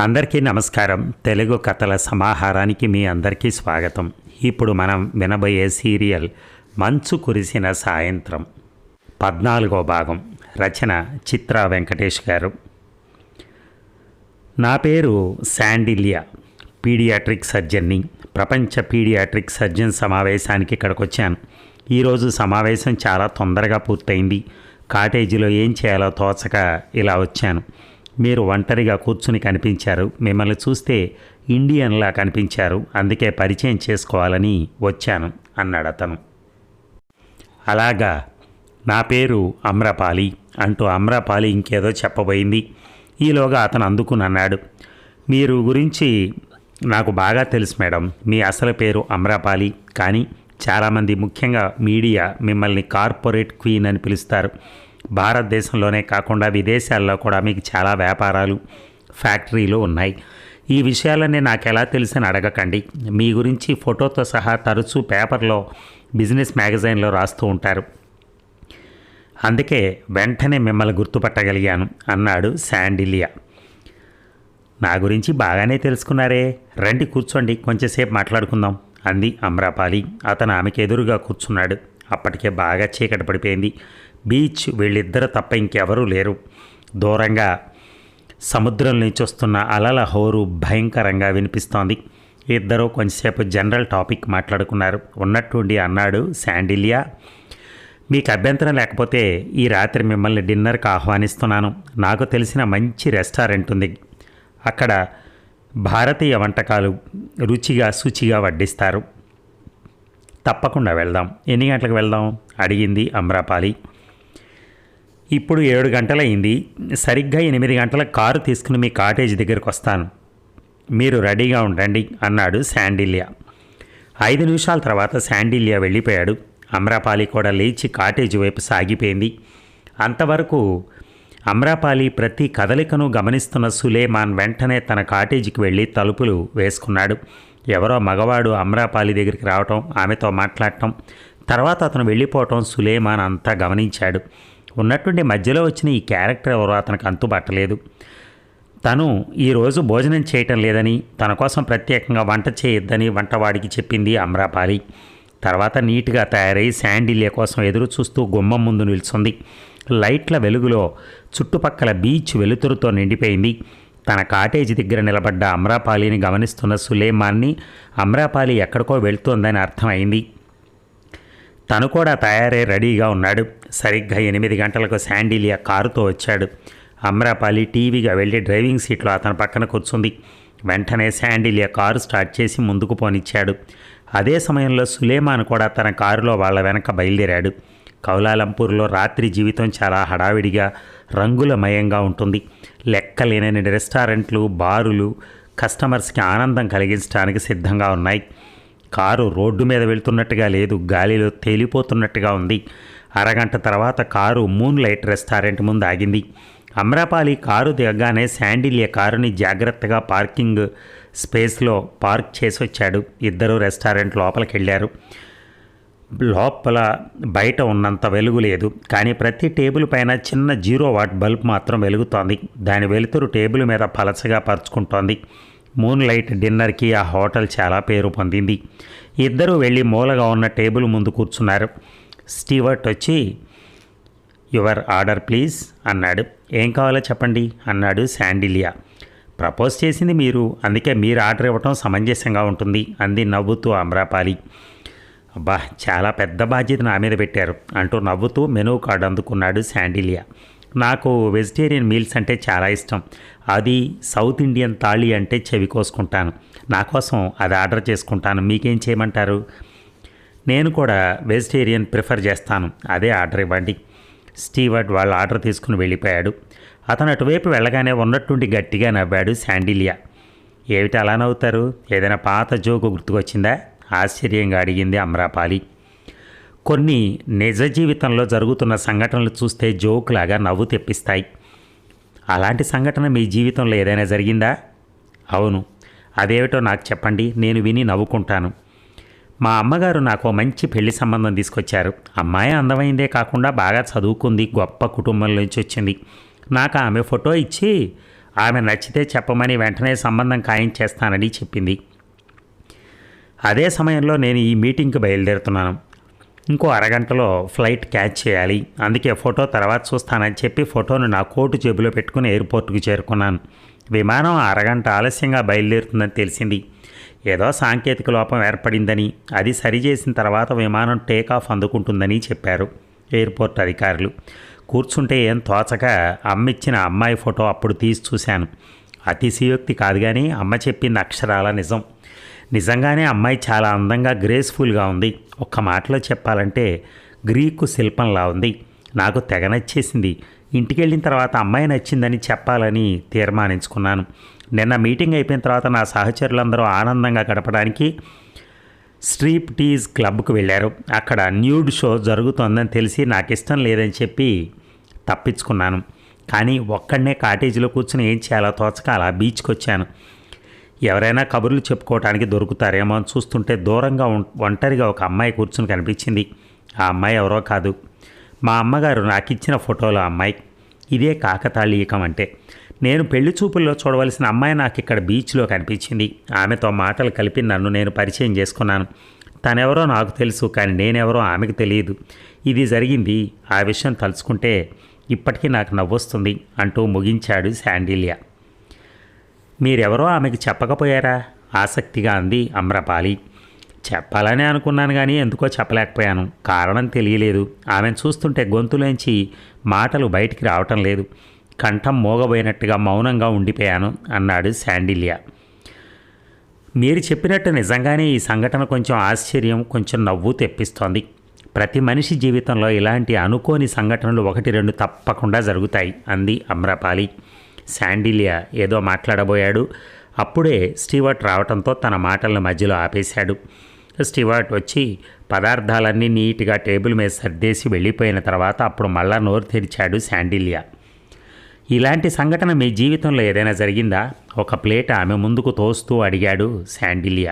అందరికీ నమస్కారం. తెలుగు కథల సమాహారానికి మీ అందరికీ స్వాగతం. ఇప్పుడు మనం వినబోయే సీరియల్ మంచు కురిసిన సాయంత్రం 14వ భాగం. రచన చిత్రా వెంకటేష్ గారు. నా పేరు శాండిల్యా, పీడియాట్రిక్ సర్జన్ని. ప్రపంచ పీడియాట్రిక్ సర్జన్ సమావేశానికి ఇక్కడికి వచ్చాను. ఈరోజు సమావేశం చాలా తొందరగా పూర్తయింది. కాటేజీలో ఏం చేయాలో తోచక ఇలా వచ్చాను. మీరు ఒంటరిగా కూర్చుని కనిపించారు. మిమ్మల్ని చూస్తే ఇండియన్లా కనిపించారు. అందుకే పరిచయం చేసుకోవాలని వచ్చాను అన్నాడు అతను. అలాగా, నా పేరు అమ్రపాలి అంటూ అమ్రపాలి ఇంకేదో చెప్పబోయింది. ఈలోగా అతను అందుకుని అన్నాడు, మీరు గురించి నాకు బాగా తెలుసు మేడం. మీ అసలు పేరు అమ్రపాలి, కానీ చాలామంది ముఖ్యంగా మీడియా మిమ్మల్ని కార్పొరేట్ క్వీన్ అని పిలుస్తారు. భారతదేశంలోనే కాకుండా విదేశాల్లో కూడా మీకు చాలా వ్యాపారాలు, ఫ్యాక్టరీలు ఉన్నాయి. ఈ విషయాలన్నీ నాకు ఎలా తెలిసని అడగకండి. మీ గురించి ఫోటోతో సహా తరచూ పేపర్లో, బిజినెస్ మ్యాగజైన్లో రాస్తూ ఉంటారు. అందుకే వెంటనే మిమ్మల్ని గుర్తుపట్టగలిగాను అన్నాడు శాండిలియా. నా గురించి బాగానే తెలుసుకున్నారే, రండి కూర్చోండి, కొంచెంసేపు మాట్లాడుకుందాం అంది అమ్రపాలి. అతను ఆమెకు ఎదురుగా కూర్చున్నాడు. అప్పటికే బాగా చీకటి పడిపోయింది. బీచ్ వీళ్ళిద్దరు తప్ప ఇంకెవరూ లేరు. దూరంగా సముద్రం నుంచి వస్తున్న అలల హోరు భయంకరంగా వినిపిస్తోంది. ఇద్దరూ కొంచెంసేపు జనరల్ టాపిక్ మాట్లాడుకున్నారు. ఉన్నట్టుండి అన్నాడు శాండిలియా, మీకు అభ్యంతరం లేకపోతే ఈ రాత్రి మిమ్మల్ని డిన్నర్కి ఆహ్వానిస్తున్నాను. నాకు తెలిసిన మంచి రెస్టారెంట్ ఉంది. అక్కడ భారతీయ వంటకాలు రుచిగా శుచిగా వడ్డిస్తారు. తప్పకుండా వెళ్దాం. ఎన్ని గంటలకు వెళ్దాం అడిగింది అమ్రపాలి. ఇప్పుడు 7 గంటలైంది. సరిగ్గా 8 గంటలకు కారు తీసుకుని మీ కాటేజ్ దగ్గరికి వస్తాను. మీరు రెడీగా ఉండండి అన్నాడు శాండిలియా. 5 నిమిషాల తర్వాత శాండిలియా వెళ్ళిపోయాడు. అమ్రపాలి కూడా లేచి కాటేజ్ వైపు సాగిపోయింది. అంతవరకు అమ్రపాలి ప్రతి కదలికను గమనిస్తున్న సులేమాన్ వెంటనే తన కాటేజీకి వెళ్ళి తలుపులు వేసుకున్నాడు. ఎవరో మగవాడు అమ్రపాలి దగ్గరికి రావటం, ఆమెతో మాట్లాడటం, తర్వాత అతను వెళ్ళిపోవటం సులేమాన్ అంతా గమనించాడు. ఉన్నట్టుండి మధ్యలో వచ్చిన ఈ క్యారెక్టర్ ఎవరో అతనికి అంతుబట్టలేదు. తను ఈరోజు భోజనం చేయటం లేదని, తన కోసం ప్రత్యేకంగా వంట చేయొద్దని వంటవాడికి చెప్పింది అమ్రపాలి. తర్వాత నీట్గా తయారై శాండిలియా కోసం ఎదురు చూస్తూ గుమ్మం ముందు నిల్చుంది. లైట్ల వెలుగులో చుట్టుపక్కల బీచ్ వెలుతురుతో నిండిపోయింది. తన కాటేజీ దగ్గర నిలబడ్డ అమ్రపాలిని గమనిస్తున్న సులేమాన్ని అమ్రపాలి ఎక్కడికో వెళ్తోందని అర్థమైంది. తను కూడా తయారై రెడీగా ఉన్నాడు. సరిగ్గా 8 గంటలకు శాండిలియా కారుతో వచ్చాడు. అమ్రపాలి టీవీగా వెళ్ళి డ్రైవింగ్ సీట్లో అతని పక్కన కూర్చుంది. వెంటనే శాండిలియా కారు స్టార్ట్ చేసి ముందుకు పోనిచ్చాడు. అదే సమయంలో సులేమాన్ కూడా తన కారులో వాళ్ళ వెనక బయలుదేరాడు. కౌలాలంపూర్లో రాత్రి జీవితం చాలా హడావిడిగా, రంగులమయంగా ఉంటుంది. లెక్కలేనని రెస్టారెంట్లు, బారులు కస్టమర్స్కి ఆనందం కలిగించడానికి సిద్ధంగా ఉన్నాయి. కారు రోడ్డు మీద వెళ్తున్నట్టుగా లేదు, గాలిలో తేలిపోతున్నట్టుగా ఉంది. అరగంట తర్వాత కారు మూన్ లైట్ రెస్టారెంట్ ముందు ఆగింది. అమ్రపాలి కారు దిగగానే శాండిలియా కారుని జాగ్రత్తగా పార్కింగ్ స్పేస్లో పార్క్ చేసి వచ్చాడు. ఇద్దరు రెస్టారెంట్ లోపలికి వెళ్ళారు. లోపల బయట ఉన్నంత వెలుగు లేదు, కానీ ప్రతి టేబుల్ పైన చిన్న 0 వాట్ బల్బ్ మాత్రం వెలుగుతోంది. దాని వెలుతురు టేబుల్ మీద పలచగా పరుచుకుంటోంది. మూన్ లైట్ డిన్నర్కి ఆ హోటల్ చాలా పేరు పొందింది. ఇద్దరూ వెళ్ళి మూలగా ఉన్న టేబుల్ ముందు కూర్చున్నారు. స్టీవర్ట్ వచ్చి, యువర్ ఆర్డర్ ప్లీజ్ అన్నాడు. ఏం కావాలో చెప్పండి అన్నాడు శాండిలియా. ప్రపోజ్ చేసింది మీరు, అందుకే మీరు ఆర్డర్ ఇవ్వటం సమంజసంగా ఉంటుంది అంది నవ్వుతూ అమ్రపాలి. అబ్బా, చాలా పెద్ద బాధ్యత నా మీద పెట్టారు అంటూ నవ్వుతూ మెనూ కార్డు అందుకున్నాడు శాండిలియా. నాకు వెజిటేరియన్ మీల్స్ అంటే చాలా ఇష్టం. అది సౌత్ ఇండియన్ థాళీ అంటే చెవి కోసుకుంటాను. నా కోసం అది ఆర్డర్ చేసుకుంటాను. మీకేం చేయమంటారు? నేను కూడా వెజిటేరియన్ ప్రిఫర్ చేస్తాను. అదే ఆర్డర్ ఇవ్వండి. స్టీవర్డ్ వాళ్ళ ఆర్డర్ తీసుకుని వెళ్ళిపోయాడు. అతను అటువైపు వెళ్ళగానే ఉన్నట్టుండి గట్టిగా నవ్వాడు శాండిలియా. ఏమిటి అలా నవ్వుతారు? ఏదైనా పాత జోకు గుర్తుకొచ్చిందా? ఆశ్చర్యంగా అడిగింది అమ్రపాలి. కొన్ని నిజ జీవితంలో జరుగుతున్న సంఘటనలు చూస్తే జోకులాగా నవ్వు తెప్పిస్తాయి. అలాంటి సంఘటన మీ జీవితంలో ఏదైనా జరిగిందా? అవును. అదేమిటో నాకు చెప్పండి, నేను విని నవ్వుకుంటాను. మా అమ్మగారు నాకు మంచి పెళ్లి సంబంధం తీసుకొచ్చారు. అమ్మాయి అందమైందే కాకుండా బాగా చదువుకుంది, గొప్ప కుటుంబం నుంచి వచ్చింది. నాకు ఆమె ఫోటో ఇచ్చి ఆమె నచ్చితే చెప్పమని వెంటనే సంబంధం ఖాయం చేస్తానని చెప్పింది. అదే సమయంలో నేను ఈ మీటింగ్కి బయలుదేరుతున్నాను. ఇంకో అరగంటలో ఫ్లైట్ క్యాచ్ చేయాలి. అందుకే ఫోటో తర్వాత చూస్తానని చెప్పి ఫోటోను నా కోటు జేబులో పెట్టుకుని ఎయిర్పోర్ట్కి చేరుకున్నాను. విమానం అరగంట ఆలస్యంగా బయలుదేరుతుందని తెలిసింది. ఏదో సాంకేతిక లోపం ఏర్పడిందని, అది సరిచేసిన తర్వాత విమానం టేకాఫ్ అందుకుంటుందని చెప్పారు ఎయిర్పోర్ట్ అధికారులు. కూర్చుంటే ఏం తోచక అమ్మిచ్చిన అమ్మాయి ఫోటో అప్పుడు తీసి చూశాను. అతిశయోక్తి కాదు కానీ అమ్మ చెప్పింది అక్షరాల నిజం. నిజంగానే అమ్మాయి చాలా అందంగా గ్రేస్ఫుల్గా ఉంది. ఒక్క మాటలో చెప్పాలంటే గ్రీకు శిల్పంలా ఉంది. నాకు తెగ నచ్చేసింది. ఇంటికి వెళ్ళిన తర్వాత అమ్మాయి నచ్చిందని చెప్పాలని తీర్మానించుకున్నాను. నిన్న మీటింగ్ అయిపోయిన తర్వాత నా సహచరులందరూ ఆనందంగా గడపడానికి స్ట్రీప్ టీజ్ క్లబ్కు వెళ్ళారు. అక్కడ న్యూడ్ షో జరుగుతోందని తెలిసి నాకు ఇష్టం లేదని చెప్పి తప్పించుకున్నాను. కానీ ఒక్కడనే కాటేజీలో కూర్చుని ఏం చేయాలో తోచక అలా బీచ్కి వచ్చాను. ఎవరైనా కబుర్లు చెప్పుకోవడానికి దొరుకుతారేమో అని చూస్తుంటే దూరంగా ఒంటరిగా ఒక అమ్మాయి కూర్చుని కనిపించింది. ఆ అమ్మాయి ఎవరో కాదు, మా అమ్మగారు నాకు ఇచ్చిన ఫోటోలో అమ్మాయి. ఇదే కాకతాళీయకం అంటే. నేను పెళ్లి చూపుల్లో చూడవలసిన అమ్మాయి నాకు ఇక్కడ బీచ్లో కనిపించింది. ఆమెతో మాటలు కలిపి నన్ను నేను పరిచయం చేసుకున్నాను. తనెవరో నాకు తెలుసు, కానీ నేనెవరో ఆమెకు తెలియదు. ఇది జరిగింది. ఆ విషయం తలుచుకుంటే ఇప్పటికీ నాకు నవ్వొస్తుంది అంటూ ముగించాడు శాండిల్య. మీరెవరో ఆమెకు చెప్పకపోయారా? ఆసక్తిగా అంది అమ్రపాలి. చెప్పాలని అనుకున్నాను కానీ ఎందుకో చెప్పలేకపోయాను. కారణం తెలియలేదు. ఆమెను చూస్తుంటే గొంతులోంచి మాటలు బయటికి రావటం లేదు. కంఠం మోగబోయినట్టుగా మౌనంగా ఉండిపోయాను అన్నాడు శాండిల్య. మీరు చెప్పినట్టు నిజంగానే ఈ సంఘటన కొంచెం ఆశ్చర్యం, కొంచెం నవ్వు తెప్పిస్తోంది. ప్రతి మనిషి జీవితంలో ఇలాంటి అనుకోని సంఘటనలు 1-2 తప్పకుండా జరుగుతాయి అంది అమ్రపాలి. శాండిల్య ఏదో మాట్లాడబోయాడు. అప్పుడే స్టీవర్ట్ రావడంతో తన మాటలను మధ్యలో ఆపేశాడు. స్టీవర్ట్ వచ్చి పదార్థాలన్నీ నీట్గా టేబుల్ మీద సర్దేసి వెళ్ళిపోయిన తర్వాత అప్పుడు మళ్ళా నోరు తెరిచాడు శాండిల్య. ఇలాంటి సంఘటన మీ జీవితంలో ఏదైనా జరిగిందా? ఒక ప్లేట్ ఆమె ముందుకు తోస్తూ అడిగాడు శాండిల్య.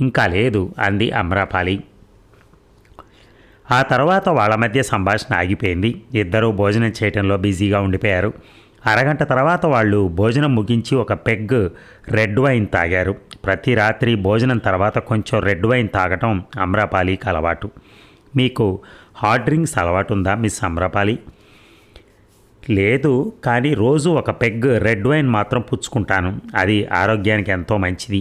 ఇంకా లేదు అంది అమ్రపాలి. ఆ తర్వాత వాళ్ళ మధ్య సంభాషణ ఆగిపోయింది. ఇద్దరూ భోజనం చేయడంలో బిజీగా ఉండిపోయారు. అరగంట తర్వాత వాళ్ళు భోజనం ముగించి ఒక పెగ్ రెడ్ వైన్ తాగారు. ప్రతి రాత్రి భోజనం తర్వాత కొంచెం రెడ్ వైన్ తాగటం అమ్రపాలికి అలవాటు. మీకు హాట్ డ్రింక్స్ అలవాటు ఉందా మిస్ అమ్రపాలి? లేదు, కానీ రోజు ఒక పెగ్ రెడ్ వైన్ మాత్రం పుచ్చుకుంటాను. అది ఆరోగ్యానికి ఎంతో మంచిది.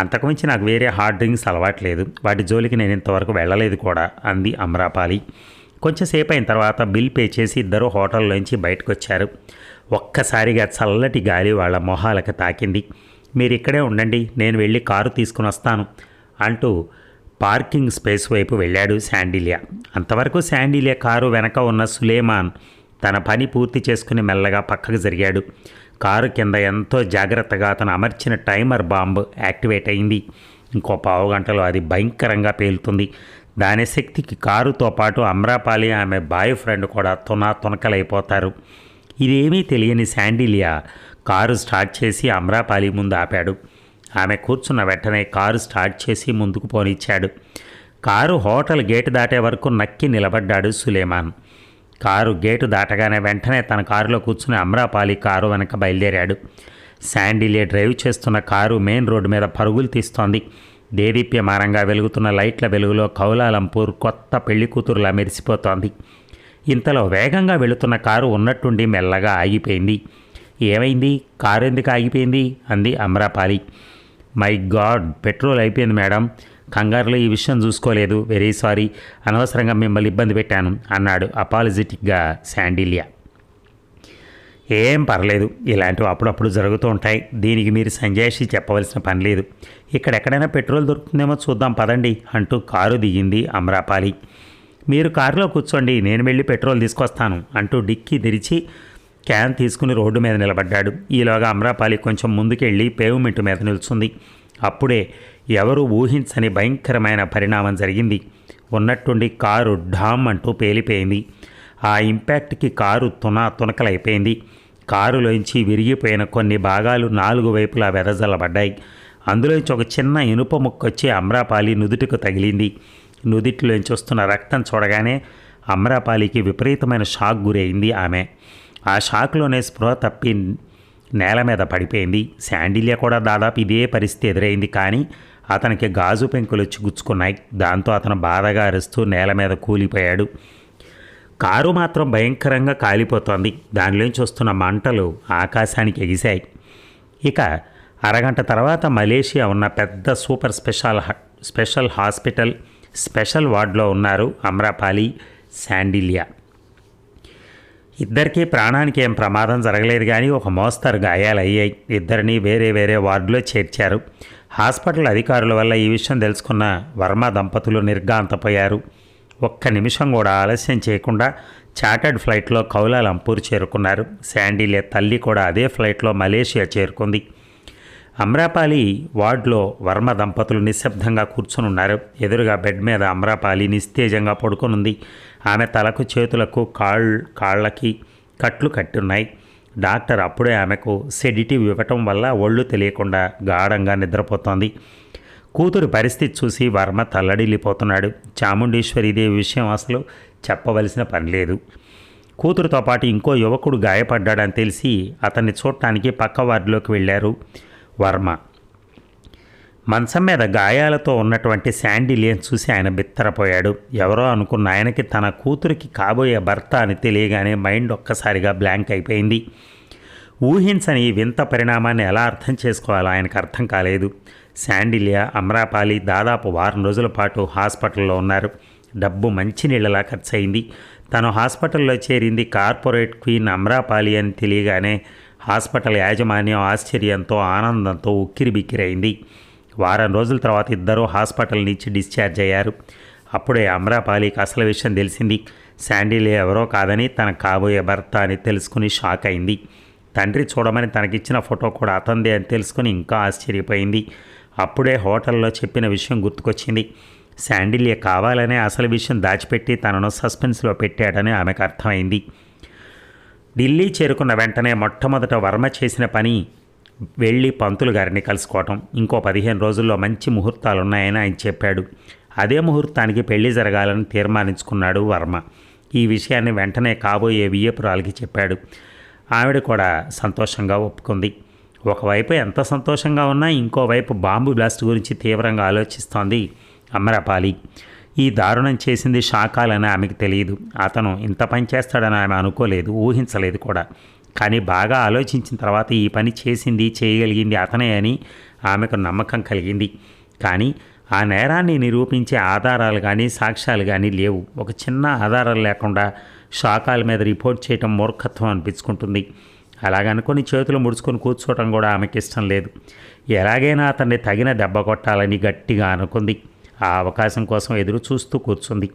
అంతకుమించి నాకు వేరే హాట్ డ్రింక్స్ అలవాట్లేదు. వాటి జోలికి నేను ఇంతవరకు వెళ్ళలేదు కూడా అంది అమ్రపాలి. కొంచెంసేపు అయిన తర్వాత బిల్ పే చేసి ఇద్దరు హోటల్లోంచి బయటకు వచ్చారు. ఒక్కసారిగా చల్లటి గాలి వాళ్ళ మొహాలకు తాకింది. మీరు ఇక్కడే ఉండండి, నేను వెళ్ళి కారు తీసుకుని వస్తాను అంటూ పార్కింగ్ స్పేస్ వైపు వెళ్ళాడు శాండిల్య. అంతవరకు శాండిల్య కారు వెనక ఉన్న సులేమాన్ తన పని పూర్తి చేసుకుని మెల్లగా పక్కకు జరిగాడు. కారు కింద ఎంతో జాగ్రత్తగా అతను అమర్చిన టైమర్ బాంబు యాక్టివేట్ అయింది. ఇంకో పావుగంటలో అది భయంకరంగా పేలుతుంది. దాని శక్తికి కారుతో పాటు అమ్రపాలి ఆమె బాయ్ ఫ్రెండ్ కూడా తునకలైపోతారు. ఇదేమీ తెలియని శాండిల్య కారు స్టార్ట్ చేసి అమ్రపాలి ముందు ఆపాడు. ఆమె కూర్చున్న వెంటనే కారు స్టార్ట్ చేసి ముందుకు పోనిచ్చాడు. కారు హోటల్ గేటు దాటే వరకు నక్కి నిలబడ్డాడు సులేమాన్. కారు గేటు దాటగానే వెంటనే తన కారులో కూర్చుని అమ్రపాలి కారు వెనక బయలుదేరాడు. శాండిల్య డ్రైవ్ చేస్తున్న కారు మెయిన్ రోడ్డు మీద పరుగులు తీస్తోంది. దేదీప్యమానంగా వెలుగుతున్న లైట్ల వెలుగులో కౌలాలంపూర్ కొత్త పెళ్లి కూతురులా మెరిసిపోతోంది. ఇంతలో వేగంగా వెళుతున్న కారు ఉన్నట్టుండి మెల్లగా ఆగిపోయింది. ఏమైంది? కారు ఎందుకు ఆగిపోయింది? అంది అమ్రపాలి. మై గాడ్, పెట్రోల్ అయిపోయింది మేడం. కంగారులో ఈ విషయం చూసుకోలేదు. వెరీ సారీ, అనవసరంగా మిమ్మల్ని ఇబ్బంది పెట్టాను అన్నాడు అపాలజెటిక్గా శాండిల్య. ఏం పర్లేదు, ఇలాంటివి అప్పుడప్పుడు జరుగుతూ ఉంటాయి. దీనికి మీరు సంజాయిషి చెప్పవలసిన పని లేదు. ఇక్కడెక్కడైనా పెట్రోల్ దొరుకుతుందేమో చూద్దాం పదండి అంటూ కారు దిగింది అమ్రపాలి. మీరు కారులో కూర్చోండి, నేను వెళ్ళి పెట్రోల్ తీసుకొస్తాను అంటూ డిక్కీ తెరిచి క్యాన్ తీసుకుని రోడ్డు మీద నిలబడ్డాడు. ఈలోగా అమ్రపాలి కొంచెం ముందుకెళ్ళి పేవ్మెంట్ మీద నిల్చుంది. అప్పుడే ఎవరూ ఊహించని భయంకరమైన పరిణామం జరిగింది. ఉన్నట్టుండి కారు ఢామ్ అంటూ పేలిపోయింది. ఆ ఇంపాక్ట్కి కారు తునకలైపోయింది. కారులోంచి విరిగిపోయిన కొన్ని భాగాలు 4 వైపులా వెదజల్లబడ్డాయి. అందులోంచి ఒక చిన్న ఇనుప ముక్కొచ్చి అమ్రపాలి నుదుటికి తగిలింది. నుదిటిలోంచి వస్తున్న రక్తం చూడగానే అమ్రపాలికి విపరీతమైన షాక్ గురైంది. ఆ షాక్లోనే స్పృహ తప్పి నేల మీద పడిపోయింది. శాండిల్య కూడా దాదాపు ఇదే పరిస్థితి ఎదురైంది. కానీ అతనికి గాజు పెంకులు వచ్చి గుచ్చుకున్నాయి. దాంతో అతను బాధగా అరుస్తూ నేల మీద కూలిపోయాడు. కారు మాత్రం భయంకరంగా కాలిపోతోంది. దానిలోంచి వస్తున్న మంటలు ఆకాశానికి ఎగిశాయి. ఇక అరగంట తర్వాత మలేషియా ఉన్న పెద్ద సూపర్ స్పెషల్ హాస్పిటల్ స్పెషల్ వార్డులో ఉన్నారు అమ్రపాలి, శాండిల్య. ఇద్దరికీ ప్రాణానికి ఏం ప్రమాదం జరగలేదు, కానీ ఒక మోస్తరు గాయాలయ్యాయి. ఇద్దరిని వేరే వేరే వార్డులో చేర్చారు. హాస్పిటల్ అధికారుల వల్ల ఈ విషయం తెలుసుకున్న వర్మ దంపతులు నిర్ఘాంతపోయారు. ఒక్క నిమిషం కూడా ఆలస్యం చేయకుండా చార్టర్డ్ ఫ్లైట్లో కౌలాలంపూర్ చేరుకున్నారు. శాండిల్య తల్లి కూడా అదే ఫ్లైట్లో మలేషియా చేరుకుంది. అమ్రపాలి వార్డులో వర్మ దంపతులు నిశ్శబ్దంగా కూర్చుని ఉన్నారు. ఎదురుగా బెడ్ మీద అమ్రపాలి నిస్తేజంగా పడుకునుంది. ఆమె తలకు చేతులకు కాళ్ళకి కట్లు కట్టున్నాయి. డాక్టర్ అప్పుడే ఆమెకు సెడిటివ్ ఇవ్వటం వల్ల ఒళ్ళు తెలియకుండా గాఢంగా నిద్రపోతోంది. కూతురు పరిస్థితి చూసి వర్మ తల్లడిల్లిపోతున్నాడు. చాముండేశ్వరీదేవి విషయం అసలు చెప్పవలసిన పని లేదు. కూతురుతో పాటు ఇంకో యువకుడు గాయపడ్డాడని తెలిసి అతన్ని చూడటానికి పక్క వార్డులోకి వెళ్ళారు వర్మ. మంచం మీద గాయాలతో ఉన్నటువంటి శాండిల్యను చూసి ఆయన బిత్తరపోయాడు. ఎవరో అనుకున్న ఆయనకి తన కూతురికి కాబోయే భర్త అని తెలియగానే మైండ్ ఒక్కసారిగా బ్లాంక్ అయిపోయింది. ఊహించని వింత పరిణామాన్ని ఎలా అర్థం చేసుకోవాలో ఆయనకు అర్థం కాలేదు. శాండిల్య, అమ్రపాలి దాదాపు వారం రోజుల పాటు హాస్పిటల్లో ఉన్నారు. డబ్బు మంచినీళ్ళలా ఖర్చయింది. తను హాస్పిటల్లో చేరింది కార్పొరేట్ క్వీన్ అమ్రపాలి అని తెలియగానే హాస్పిటల్ యాజమాన్యం ఆశ్చర్యంతో ఆనందంతో ఉక్కిరిబిక్కిరైంది. వారం రోజుల తర్వాత ఇద్దరూ హాస్పిటల్ నుంచి డిశ్చార్జ్ అయ్యారు. అప్పుడే అమ్రపాలికి అసలు విషయం తెలిసింది. శాండిల్య ఎవరో కాదని తన కాబోయే భర్త అని తెలుసుకుని షాక్ అయింది. తండ్రి చూడమని తనకిచ్చిన ఫోటో కూడా అతందే అని తెలుసుకుని ఇంకా ఆశ్చర్యపోయింది. అప్పుడే హోటల్లో చెప్పిన విషయం గుర్తుకొచ్చింది. శాండిల్య కావాలనే అసలు విషయం దాచిపెట్టి తనను సస్పెన్స్లో పెట్టాడని ఆమెకు అర్థమైంది. ఢిల్లీ చేరుకున్న వెంటనే మొట్టమొదట వర్మ చేసిన పని వెళ్ళి పంతులు గారిని కలుసుకోవటం. ఇంకో 15 రోజుల్లో మంచి ముహూర్తాలున్నాయని ఆయన చెప్పాడు. అదే ముహూర్తానికి పెళ్లి జరగాలని తీర్మానించుకున్నాడు వర్మ. ఈ విషయాన్ని వెంటనే కాబోయే వియ్యపురాలకి చెప్పాడు. ఆవిడ కూడా సంతోషంగా ఒప్పుకుంది. ఒకవైపు ఎంత సంతోషంగా ఉన్నా ఇంకోవైపు బాంబు బ్లాస్ట్ గురించి తీవ్రంగా ఆలోచిస్తోంది అమ్రపాలి. ఈ దారుణం చేసింది షాకాలని ఆమెకు తెలియదు. అతను ఇంత పని చేస్తాడని ఆమె అనుకోలేదు, ఊహించలేదు కూడా. కానీ బాగా ఆలోచించిన తర్వాత ఈ పని చేయగలిగింది అతనే అని ఆమెకు నమ్మకం కలిగింది. కానీ ఆ నేరాన్ని నిరూపించే ఆధారాలు కానీ సాక్ష్యాలు కానీ లేవు. ఒక చిన్న ఆధారాలు లేకుండా షాకాల మీద రిపోర్ట్ చేయటం మూర్ఖత్వం అనిపించుకుంటుంది. అలాగనుకొని చేతులు ముడుచుకొని కూర్చోవటం కూడా ఆమెకి ఇష్టం లేదు. ఎలాగైనా అతన్ని తగిన దెబ్బ కొట్టాలని గట్టిగా అనుకుంది. ఆ అవకాశం కోసం ఎదురు చూస్తూ కూర్చుంది.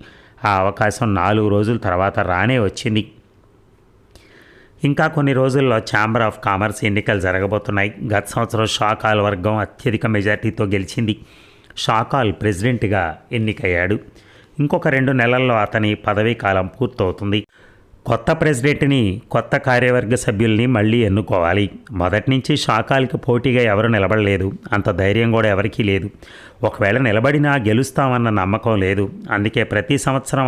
ఆ అవకాశం 4 రోజుల తర్వాత రానే వచ్చింది. ఇంకా కొన్ని రోజుల్లో ఛాంబర్ ఆఫ్ కామర్స్ ఎన్నికలు జరగబోతున్నాయి. గత సంవత్సరం షాకాల్ వర్గం అత్యధిక మెజార్టీతో గెలిచింది. షాకాల్ ప్రెసిడెంట్గా ఎన్నికయ్యాడు. ఇంకొక 2 నెలల్లో అతని పదవీ కాలం పూర్తవుతుంది. కొత్త ప్రెసిడెంట్ని, కొత్త కార్యవర్గ సభ్యుల్ని మళ్ళీ ఎన్నుకోవాలి. మొదటి నుంచి షాకాల్కి పోటీగా ఎవరు నిలబడలేదు. అంత ధైర్యం కూడా ఎవరికీ లేదు. ఒకవేళ నిలబడినా గెలుస్తామన్న నమ్మకం లేదు. అందుకే ప్రతి సంవత్సరం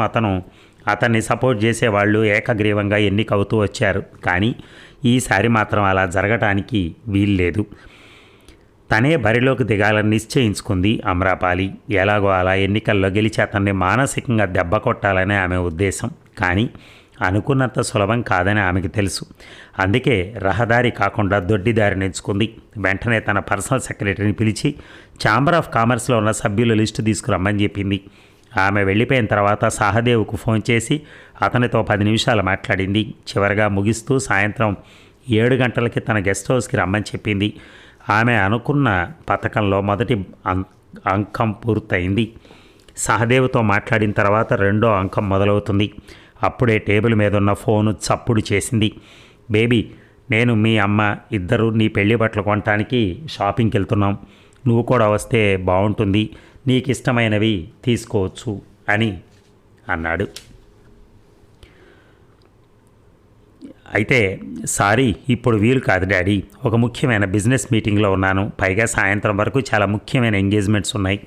అతన్ని సపోర్ట్ చేసేవాళ్ళు ఏకగ్రీవంగా ఎన్నికవుతూ వచ్చారు. కానీ ఈసారి మాత్రం అలా జరగటానికి వీల్లేదు. తనే బరిలోకి దిగాలని నిశ్చయించుకుంది అమ్రపాలి. ఎలాగో అలా ఎన్నికల్లో గెలిచి అతన్ని మానసికంగా దెబ్బ కొట్టాలనే ఆమె ఉద్దేశం. కానీ అనుకున్నంత సులభం కాదని ఆమెకు తెలుసు. అందుకే రహదారి కాకుండా దొడ్డిదారిని ఎంచుకుంది. వెంటనే తన పర్సనల్ సెక్రటరీని పిలిచి ఛాంబర్ ఆఫ్ కామర్స్లో ఉన్న సభ్యుల లిస్టు తీసుకురమ్మని చెప్పింది. ఆమె వెళ్ళిపోయిన తర్వాత సహదేవ్కు ఫోన్ చేసి అతనితో 10 నిమిషాలు మాట్లాడింది. చివరిగా ముగిస్తూ సాయంత్రం 7 గంటలకి తన గెస్ట్ హౌస్కి రమ్మని చెప్పింది. ఆమె అనుకున్న పథకంలో మొదటి అంకం పూర్తయింది. సహదేవ్తో మాట్లాడిన తర్వాత 2వ అంకం మొదలవుతుంది. అప్పుడే టేబుల్ మీద ఉన్న ఫోను చప్పుడు చేసింది. బేబీ, నేను మీ అమ్మ ఇద్దరు నీ పెళ్లి బట్టలు కొనటానికి షాపింగ్కి వెళ్తున్నాం. నువ్వు కూడా వస్తే బాగుంటుంది. నీకు ఇష్టమైనవి తీసుకోవచ్చు అని అన్నాడు. అయితే సారీ, ఇప్పుడు వీలు కాదు డాడీ. ఒక ముఖ్యమైన బిజినెస్ మీటింగ్లో ఉన్నాను. పైగా సాయంత్రం వరకు చాలా ముఖ్యమైన ఎంగేజ్మెంట్స్ ఉన్నాయి.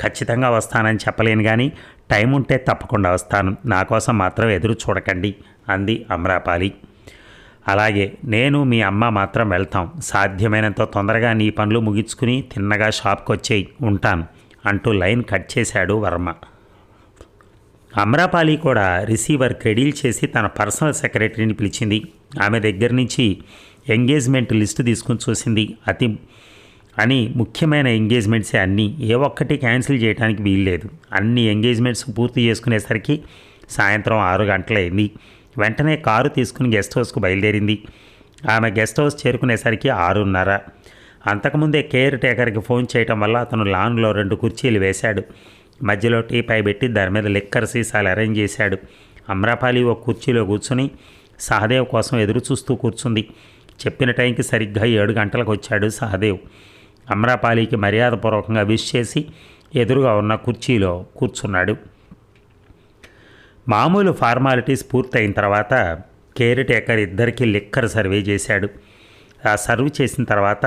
ఖచ్చితంగా వస్తానని చెప్పలేను, కానీ టైం ఉంటే తప్పకుండా వస్తాను. నా కోసం మాత్రం ఎదురు చూడకండి అంది అమ్రపాలి. అలాగే నేను మీ అమ్మ మాత్రం వెళ్తాం. సాధ్యమైనంత తొందరగా నీ పనులు ముగించుకుని తిన్నగా షాప్కి వచ్చేయి, ఉంటాను అంటూ లైన్ కట్ చేశాడు వర్మ. అమ్రపాలి కూడా రిసీవర్ క్రెడిల్ చేసి తన పర్సనల్ సెక్రటరీని పిలిచింది. ఆమె దగ్గర నుంచి ఎంగేజ్మెంట్ లిస్టు తీసుకుని చూసింది. ముఖ్యమైన ఎంగేజ్మెంట్సే అన్నీ, ఏ ఒక్కటి క్యాన్సిల్ చేయడానికి వీల్లేదు. అన్ని ఎంగేజ్మెంట్స్ పూర్తి చేసుకునేసరికి సాయంత్రం 6 గంటలైంది. వెంటనే కారు తీసుకుని గెస్ట్ హౌస్కు బయలుదేరింది. ఆమె గెస్ట్ హౌస్ చేరుకునేసరికి 6:30. అంతకుముందే కేర్ టేకర్కి ఫోన్ చేయటం వల్ల అతను లాన్లో 2 కుర్చీలు వేశాడు. మధ్యలో టీ పై పెట్టి దాని మీద లిక్కర్ సీసాలు అరేంజ్ చేశాడు. అమ్రపాలి ఒక కుర్చీలో కూర్చుని సహదేవ్ కోసం ఎదురు చూస్తూ కూర్చుంది. చెప్పిన టైంకి సరిగ్గా 7 గంటలకు వచ్చాడు సహదేవ్. అమ్రపాలికి మర్యాదపూర్వకంగా విష్ చేసి ఎదురుగా ఉన్న కుర్చీలో కూర్చున్నాడు. మామూలు ఫార్మాలిటీస్ పూర్తయిన తర్వాత కేర్ టేకర్ ఇద్దరికీ లిక్కర్ సర్వే చేశాడు. ఆ సర్వ్ చేసిన తర్వాత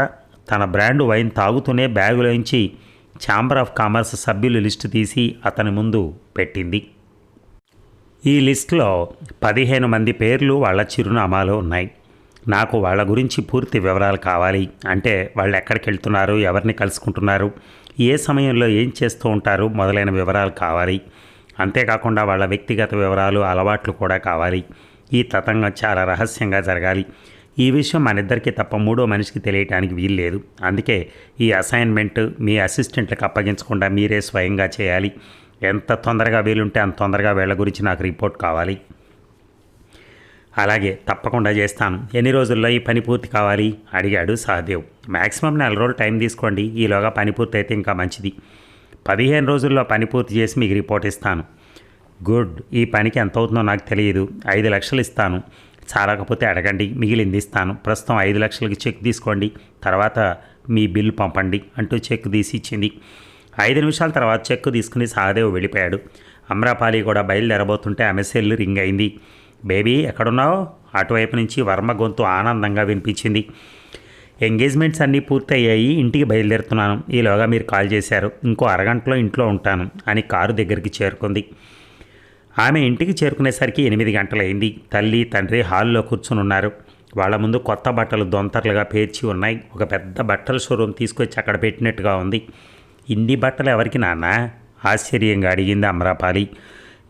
తన బ్రాండ్ వైన్ తాగుతూనే బ్యాగులోంచి ఛాంబర్ ఆఫ్ కామర్స్ సభ్యుల లిస్టు తీసి అతని ముందు పెట్టింది. ఈ లిస్టులో 15 మంది పేర్లు వాళ్ళ చిరునామాలో ఉన్నాయి. నాకు వాళ్ళ గురించి పూర్తి వివరాలు కావాలి. అంటే వాళ్ళు ఎక్కడికి వెళ్తున్నారు, ఎవరిని కలుసుకుంటున్నారు, ఏ సమయంలో ఏం చేస్తూ ఉంటారు మొదలైన వివరాలు కావాలి. అంతేకాకుండా వాళ్ళ వ్యక్తిగత వివరాలు, అలవాట్లు కూడా కావాలి. ఈ తతంగం చాలా రహస్యంగా జరగాలి. ఈ విషయం మన ఇద్దరికీ తప్ప మూడో మనిషికి తెలియటానికి వీల్లేదు. అందుకే ఈ అసైన్మెంట్ మీ అసిస్టెంట్లకు అప్పగించకుండా మీరే స్వయంగా చేయాలి. ఎంత తొందరగా వీలుంటే అంత తొందరగా వీళ్ళ గురించి నాకు రిపోర్ట్ కావాలి. అలాగే, తప్పకుండా చేస్తాను. ఎన్ని రోజుల్లో ఈ పని పూర్తి కావాలి అడిగాడు సహదేవ్. మ్యాక్సిమం 4 రోజులు టైం తీసుకోండి. ఈలోగా పని పూర్తి అయితే ఇంకా మంచిది. 15 రోజుల్లో పని పూర్తి చేసి మీకు రిపోర్ట్ ఇస్తాను. గుడ్. ఈ పనికి ఎంత అవుతుందో నాకు తెలియదు. 5 లక్షలు ఇస్తాను. చాలకపోతే అడగండి, మిగిలింది ఇస్తాను. ప్రస్తుతం 5 లక్షలకి చెక్ తీసుకోండి, తర్వాత మీ బిల్లు పంపండి అంటూ చెక్ తీసి ఇచ్చింది. 5 నిమిషాల తర్వాత చెక్ తీసుకుని సహదేవ్ వెళ్ళిపోయాడు. అమ్రపాలి కూడా బయలుదేరబోతుంటే ఆమె సెల్ రింగ్ అయింది. బేబీ ఎక్కడున్నావు? అటువైపు నుంచి వర్మ గొంతు ఆనందంగా వినిపించింది. ఎంగేజ్మెంట్స్ అన్నీ పూర్తయ్యాయి, ఇంటికి బయలుదేరుతున్నాను. ఈలోగా మీరు కాల్ చేశారు. ఇంకో అరగంటలో ఇంట్లో ఉంటాను అని కారు దగ్గరికి చేరుకుంది. ఆమె ఇంటికి చేరుకునేసరికి 8 గంటలైంది. తల్లి తండ్రి హాల్లో కూర్చుని ఉన్నారు. వాళ్ళ ముందు కొత్త బట్టలు దొంతర్లుగా పేర్చి ఉన్నాయి. ఒక పెద్ద బట్టల షోరూమ్ తీసుకొచ్చి అక్కడ పెట్టినట్టుగా ఉంది. ఇన్ని బట్టలు ఎవరికి నాన్న? ఆశ్చర్యంగా అడిగింది అమ్రపాలి.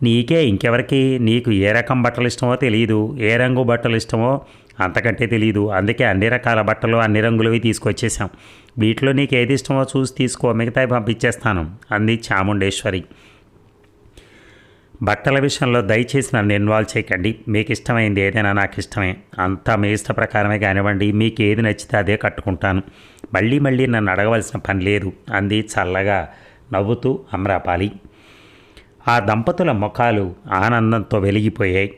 నీకే, ఇంకెవరికి? నీకు ఏ రకం బట్టలు ఇష్టమో తెలియదు, ఏ రంగు బట్టలు ఇష్టమో అంతకంటే తెలియదు. అందుకే అన్ని రకాల బట్టలు అన్ని రంగులవి తీసుకొచ్చేసాం. వీటిలో నీకు ఏది ఇష్టమో చూసి తీసుకో, మిగతాయి పంపించేస్తాను అంది చాముండేశ్వరి. బట్టల విషయంలో దయచేసి నన్ను ఇన్వాల్వ్ చేయకండి. మీకు ఇష్టమైంది ఏదైనా నాకు ఇష్టమే. అంతా మీ ఇష్ట ప్రకారమే కానివ్వండి. మీకు ఏది నచ్చితే అదే కట్టుకుంటాను. మళ్ళీ మళ్ళీ నన్ను అడగవలసిన పని లేదు అంది చల్లగా నవ్వుతూ అమ్రపాలి. ఆ దంపతుల ముఖాలు ఆనందంతో వెలిగిపోయాయి.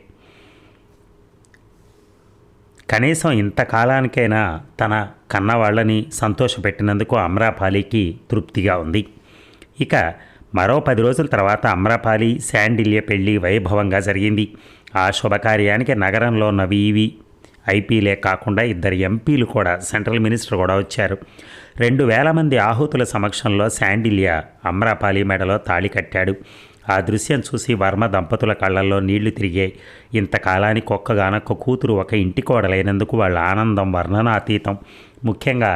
కనీసం ఇంతకాలానికైనా తన కన్నవాళ్ళని సంతోషపెట్టినందుకు అమ్రపాలికి తృప్తిగా ఉంది. ఇక మరో 10 రోజుల తర్వాత అమ్రపాలి శాండిల్య పెళ్లి వైభవంగా జరిగింది. ఆ శుభకార్యానికి నగరంలో ఉన్న ఐపీలే కాకుండా 2 ఎంపీలు కూడా, సెంట్రల్ మినిస్టర్ కూడా వచ్చారు. 2000 మంది ఆహుతుల సమక్షంలో శాండిల్య అమ్రపాలి మెడలో తాళి కట్టాడు. ఆ దృశ్యం చూసి వర్మ దంపతుల కళ్ళల్లో నీళ్లు తిరిగాయి. ఇంతకాలానికి ఒక్కగానొక్క కూతురు ఒక ఇంటి కోడలైనందుకు వాళ్ళ ఆనందం వర్ణనాతీతం. ముఖ్యంగా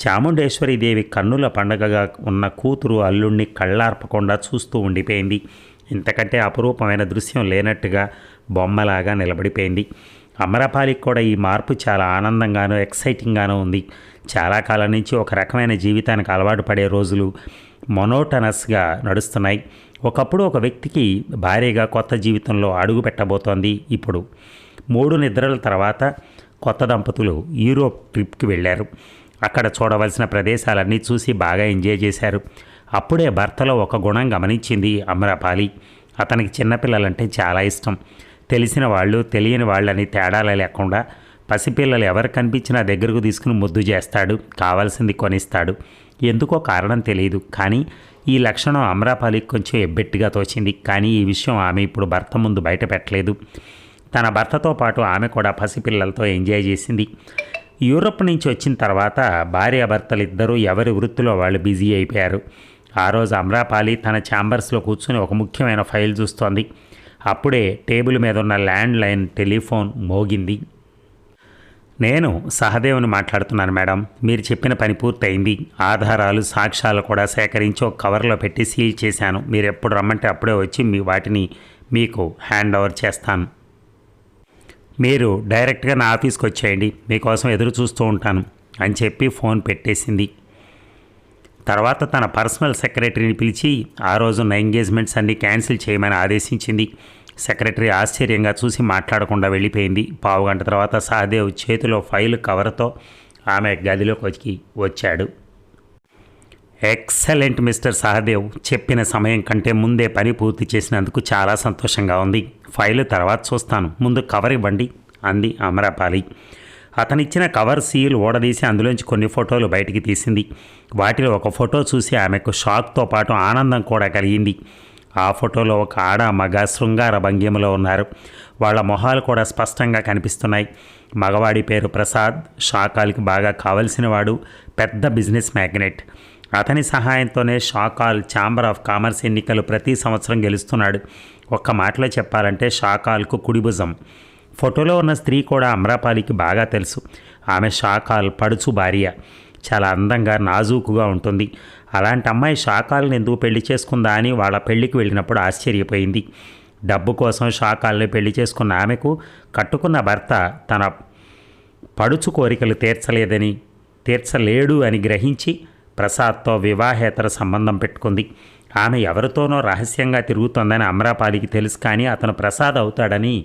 చాముండేశ్వరీదేవి కన్నుల పండగగా ఉన్న కూతురు అల్లుణ్ణి కళ్ళార్పకుండా చూస్తూ ఉండిపోయింది. ఇంతకంటే అపురూపమైన దృశ్యం లేనట్టుగా బొమ్మలాగా నిలబడిపోయింది. అమరపాలికి కూడా ఈ మార్పు చాలా ఆనందంగానూ ఎక్సైటింగ్గానూ ఉంది. చాలా కాలం నుంచి ఒక రకమైన జీవితానికి అలవాటు పడే రోజులు మొనోటనస్గా నడుస్తున్నాయి. ఒకప్పుడు ఒక వ్యక్తికి భారీగా కొత్త జీవితంలో అడుగు పెట్టబోతోంది. ఇప్పుడు 3 నిద్రల తర్వాత కొత్త దంపతులు యూరోప్ ట్రిప్కి వెళ్ళారు. అక్కడ చూడవలసిన ప్రదేశాలన్నీ చూసి బాగా ఎంజాయ్ చేశారు. అప్పుడే భర్తలో ఒక గుణం గమనించింది అమ్రపాలి. అతనికి చిన్నపిల్లలంటే చాలా ఇష్టం. తెలిసిన వాళ్ళు తెలియని వాళ్ళని తేడాలు లేకుండా పసిపిల్లలు ఎవరు కనిపించినా దగ్గరకు తీసుకుని ముద్దు చేస్తాడు, కావాల్సింది కొనిస్తాడు. ఎందుకో కారణం తెలియదు, కానీ ఈ లక్షణం అమ్రపాలికి కొంచెం ఎబ్బెట్టుగా తోచింది. కానీ ఈ విషయం ఆమె ఇప్పుడు భర్త ముందు బయట పెట్టలేదు. తన భర్తతో పాటు ఆమె కూడా పసిపిల్లలతో ఎంజాయ్ చేసింది. యూరప్ నుంచి వచ్చిన తర్వాత భార్యాభర్తలు ఇద్దరూ ఎవరి వృత్తిలో వాళ్ళు బిజీ అయిపోయారు. ఆ రోజు అమ్రపాలి తన ఛాంబర్స్లో కూర్చుని ఒక ముఖ్యమైన ఫైల్ చూస్తోంది. అప్పుడే టేబుల్ మీద ఉన్న ల్యాండ్ లైన్ టెలిఫోన్ మోగింది. నేను సహదేవ్ని మాట్లాడుతున్నాను మేడం. మీరు చెప్పిన పని పూర్తయింది. ఆధారాలు సాక్ష్యాలు కూడా సేకరించి ఒక కవర్లో పెట్టి సీల్ చేశాను. మీరు ఎప్పుడు రమ్మంటే అప్పుడే వచ్చి వాటిని మీకు హ్యాండ్ ఓవర్ చేస్తాను. మీరు డైరెక్ట్గా నా ఆఫీస్కి వచ్చేయండి, మీకోసం ఎదురు చూస్తూ ఉంటాను అని చెప్పి ఫోన్ పెట్టేసింది. తర్వాత తన పర్సనల్ సెక్రటరీని పిలిచి ఆ రోజున్న ఎంగేజ్మెంట్స్ అన్నీ క్యాన్సిల్ చేయమని ఆదేశించింది. సెక్రటరీ ఆశ్చర్యంగా చూసి మాట్లాడకుండా వెళ్ళిపోయింది. పావుగంట తర్వాత సహదేవ్ చేతిలో ఫైల్ కవర్తో ఆమె గదిలోకి వచ్చాడు. ఎక్సలెంట్ మిస్టర్ సహదేవ్, చెప్పిన సమయం కంటే ముందే పని పూర్తి చేసినందుకు చాలా సంతోషంగా ఉంది. ఫైల్ తర్వాత చూస్తాను, ముందు కవర్ ఇవ్వండి అంది అమరపాలి. అతనిచ్చిన కవర్ సీల్ ఓడదీసి అందులోంచి కొన్ని ఫోటోలు బయటికి తీసింది. వాటిలో ఒక ఫోటో చూసి ఆమెకు షాక్తో పాటు ఆనందం కూడా కలిగింది. ఆ ఫోటోలో ఒక ఆడ మగ శృంగార భంగిమలో ఉన్నారు. వాళ్ళ మొహాలు కూడా స్పష్టంగా కనిపిస్తున్నాయి. మగవాడి పేరు ప్రసాద్, షాకాల్కి బాగా కావలసినవాడు, పెద్ద బిజినెస్ మ్యాగ్నెట్. అతని సహాయంతోనే షాకాల్ ఛాంబర్ ఆఫ్ కామర్స్ ఎన్నికలు ప్రతి సంవత్సరం గెలుస్తున్నాడు. ఒక్క మాటలో చెప్పాలంటే షాకాల్కు కుడిభుజం. ఫోటోలో ఉన్న స్త్రీ కూడా అమ్రపాలికి బాగా తెలుసు. ఆమె షాకాల్ పడుచు భార్య. చాలా అందంగా నాజూకుగా ఉంటుంది. అలాంటి అమ్మాయి షాకాల్ని ఎందుకు పెళ్లి చేసుకుందా అని వాళ్ళ పెళ్లికి వెళ్ళినప్పుడు ఆశ్చర్యపోయింది. డబ్బు కోసం షాకాల్ని పెళ్లి చేసుకున్న ఆమెకు కట్టుకున్న భర్త తన పడుచు కోరికలు తీర్చలేడు అని గ్రహించి ప్రసాద్తో వివాహేతర సంబంధం పెట్టుకుంది. ఆమె ఎవరితోనో రహస్యంగా తిరుగుతోందని అమ్రపాలికి తెలుసు, కానీ అతను ప్రసాద్ అవుతాడని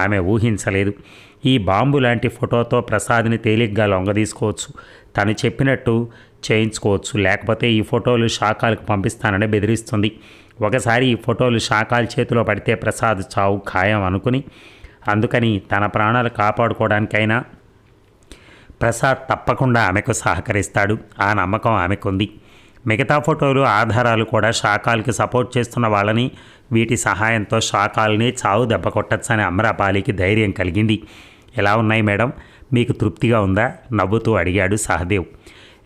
ఆమె ఊహించలేదు. ఈ బాంబు లాంటి ఫోటోతో ప్రసాద్ని తేలిగ్గా లొంగదీసుకోవచ్చు, తను చెప్పినట్టు చేయించుకోవచ్చు. లేకపోతే ఈ ఫోటోలు షాకాల్కి పంపిస్తానని బెదిరిస్తుంది. ఒకసారి ఈ ఫోటోలు షాకాల్ చేతిలో పడితే ప్రసాద్ చావు ఖాయం అందుకని తన ప్రాణాలు కాపాడుకోవడానికైనా ప్రసాద్ తప్పకుండా ఆమెకు సహకరిస్తాడు. ఆ నమ్మకం ఆమెకుంది. మిగతా ఫోటోలు ఆధారాలు కూడా షాకాల్కి సపోర్ట్ చేస్తున్న వాళ్ళని, వీటి సహాయంతో షాకాల్ని చావు దెబ్బ కొట్టచ్చని అమ్రపాలికి ధైర్యం కలిగింది. ఎలా ఉన్నాయి మేడం, మీకు తృప్తిగా ఉందా? నవ్వుతూ అడిగాడు సహదేవ్.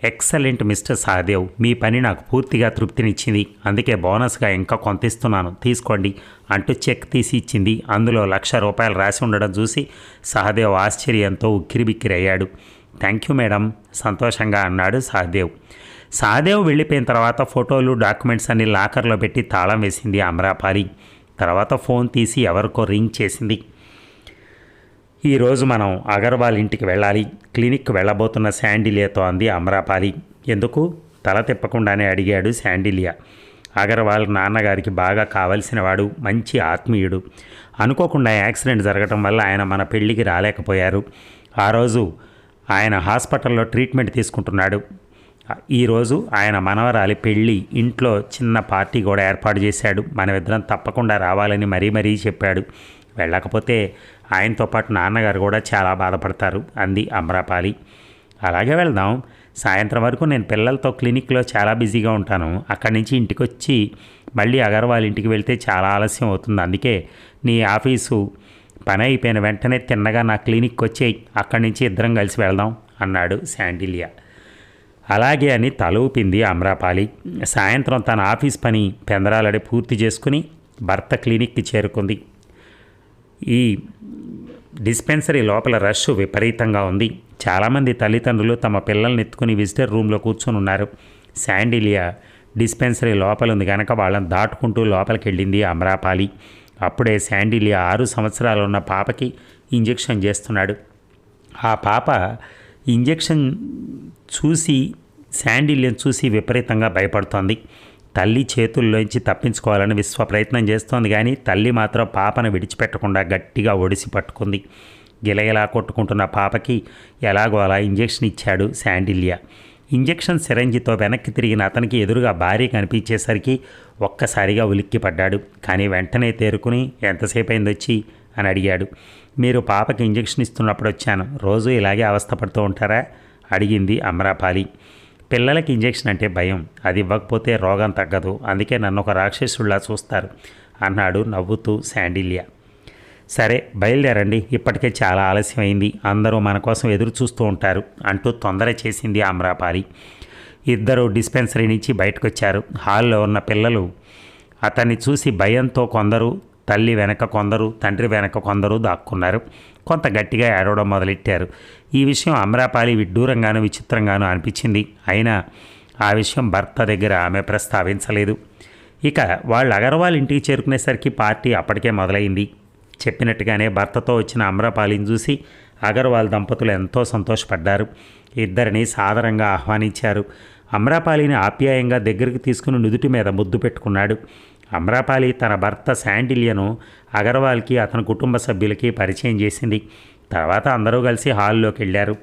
ఎక్సలెంట్ మిస్టర్ సహదేవ్, మీ పని నాకు పూర్తిగా తృప్తినిచ్చింది. అందుకే బోనస్గా ఇంకా కొంత ఇస్తున్నాను, తీసుకోండి అంటూ చెక్ తీసి ఇచ్చింది. అందులో ₹1,00,000 రాసి ఉండడం చూసి సహదేవ్ ఆశ్చర్యంతో ఉక్కిరిబిక్కిరయ్యాడు. థ్యాంక్ యూ మేడం, సంతోషంగా అన్నాడు సహదేవ్ వెళ్ళిపోయిన తర్వాత ఫోటోలు డాక్యుమెంట్స్ అన్ని లాకర్లో పెట్టి తాళం వేసింది అమరాపాలి. తర్వాత ఫోన్ తీసి ఎవరికో రింగ్ చేసింది. ఈరోజు మనం అగర్వాల్ ఇంటికి వెళ్ళాలి, క్లినిక్కి వెళ్ళబోతున్న శాండిలియాతో అంది అమరాపాలి. ఎందుకు? తల తిప్పకుండానే అడిగాడు శాండిలియా. అగర్వాల్ నాన్నగారికి బాగా కావలసినవాడు, మంచి ఆత్మీయుడు. అనుకోకుండా యాక్సిడెంట్ జరగడం వల్ల ఆయన మన పెళ్లికి రాలేకపోయారు. ఆ రోజు ఆయన హాస్పిటల్లో ట్రీట్మెంట్ తీసుకుంటున్నాడు. ఈరోజు ఆయన మనవరాలి పెళ్ళి, ఇంట్లో చిన్న పార్టీ కూడా ఏర్పాటు చేశాడు. మనమిద్దరం తప్పకుండా రావాలని మరీ చెప్పాడు. వెళ్ళకపోతే ఆయనతో పాటు నాన్నగారు కూడా చాలా బాధపడతారు అంది అమరాపాలి. అలాగే వెళ్దాం. సాయంత్రం వరకు నేను పిల్లలతో క్లినిక్లో చాలా బిజీగా ఉంటాను. అక్కడి నుంచి ఇంటికి వచ్చి మళ్ళీ అగర్వాల్ ఇంటికి వెళ్తే చాలా ఆలస్యం అవుతుంది. అందుకే నీ ఆఫీసు పని అయిపోయిన వెంటనే తిన్నగా నా క్లినిక్కి వచ్చేయి, అక్కడి నుంచి ఇద్దరం కలిసి వెళ్దాం అన్నాడు శాండిలియా. అలాగే అని తల ఊపింది అమరాపాలి. సాయంత్రం తన ఆఫీస్ పని పెందరాలడి పూర్తి చేసుకుని భర్త క్లినిక్కి చేరుకుంది. ఈ డిస్పెన్సరీ లోపల రష్ విపరీతంగా ఉంది. చాలామంది తల్లిదండ్రులు తమ పిల్లల్ని ఎత్తుకుని విజిటర్ రూమ్లో కూర్చొని ఉన్నారు. శాండిలియా డిస్పెన్సరీ లోపల ఉంది కనుక వాళ్ళని దాటుకుంటూ లోపలికి వెళ్ళింది అమరాపాలి. అప్పుడే శాండిలియా 6 సంవత్సరాలు ఉన్న పాపకి ఇంజెక్షన్ చేస్తున్నాడు. ఆ పాప ఇంజెక్షన్ చూసి శాండిలియన్ చూసి విపరీతంగా భయపడుతోంది. తల్లి చేతుల్లోంచి తప్పించుకోవాలని విశ్వ ప్రయత్నం చేస్తోంది, కానీ తల్లి మాత్రం పాపను విడిచిపెట్టకుండా గట్టిగా ఒడిసి పట్టుకుంది. గిలగిలా కొట్టుకుంటున్న పాపకి ఎలాగో అలా ఇంజెక్షన్ ఇచ్చాడు శాండిలియా. ఇంజెక్షన్ సిరంజితో వెనక్కి తిరిగిన అతనికి ఎదురుగా భార్య కనిపించేసరికి ఒక్కసారిగా ఉలిక్కిపడ్డాడు. కానీ వెంటనే తేరుకుని ఎంతసేపు అయింది వచ్చి అని అడిగాడు. మీరు పాపకి ఇంజెక్షన్ ఇస్తున్నప్పుడు వచ్చాను. రోజు ఇలాగే అవస్థపడుతూ ఉంటారా అడిగింది అమరాపాలి. పిల్లలకి ఇంజెక్షన్ అంటే భయం, అది ఇవ్వకపోతే రోగం తగ్గదు, అందుకే నన్ను ఒక రాక్షసుడిలా చూస్తారు అన్నాడు నవ్వుతూ శాండిలియా. సరే బయలుదేరండి, ఇప్పటికే చాలా ఆలస్యమైంది, అందరూ మన కోసం ఎదురు చూస్తూ ఉంటారు అంటూ తొందర చేసింది అమరాపాలి. ఇద్దరు డిస్పెన్సరీ నుంచి బయటకు వచ్చారు. హాల్లో ఉన్న పిల్లలు అతన్ని చూసి భయంతో కొందరు తల్లి వెనక కొందరు, తండ్రి వెనక కొందరు దాక్కున్నారు. కొంత గట్టిగా ఏడవడం మొదలెట్టారు. ఈ విషయం అమ్రపాలి విడ్డూరంగానూ విచిత్రంగానూ అనిపించింది. అయినా ఆ విషయం భర్త దగ్గర ఆమె ప్రస్తావించలేదు. ఇక వాళ్ళు అగర్వాల్ ఇంటికి చేరుకునేసరికి పార్టీ అప్పటికే మొదలైంది. చెప్పినట్టుగానే భర్తతో వచ్చిన అమ్రపాలిని చూసి అగర్వాల్ దంపతులు ఎంతో సంతోషపడ్డారు. ఇద్దరిని సాదరంగా ఆహ్వానించారు. అమ్రపాలిని ఆప్యాయంగా దగ్గరికి తీసుకుని నుదుటి మీద ముద్దు పెట్టుకున్నాడు. అమ్రపాలి తన భర్త శాండిల్యను అగర్వాల్కి, అతని కుటుంబ సభ్యులకి పరిచయం చేసింది. తర్వాత అందరూ కలిసి హాల్లోకి వెళ్ళారు.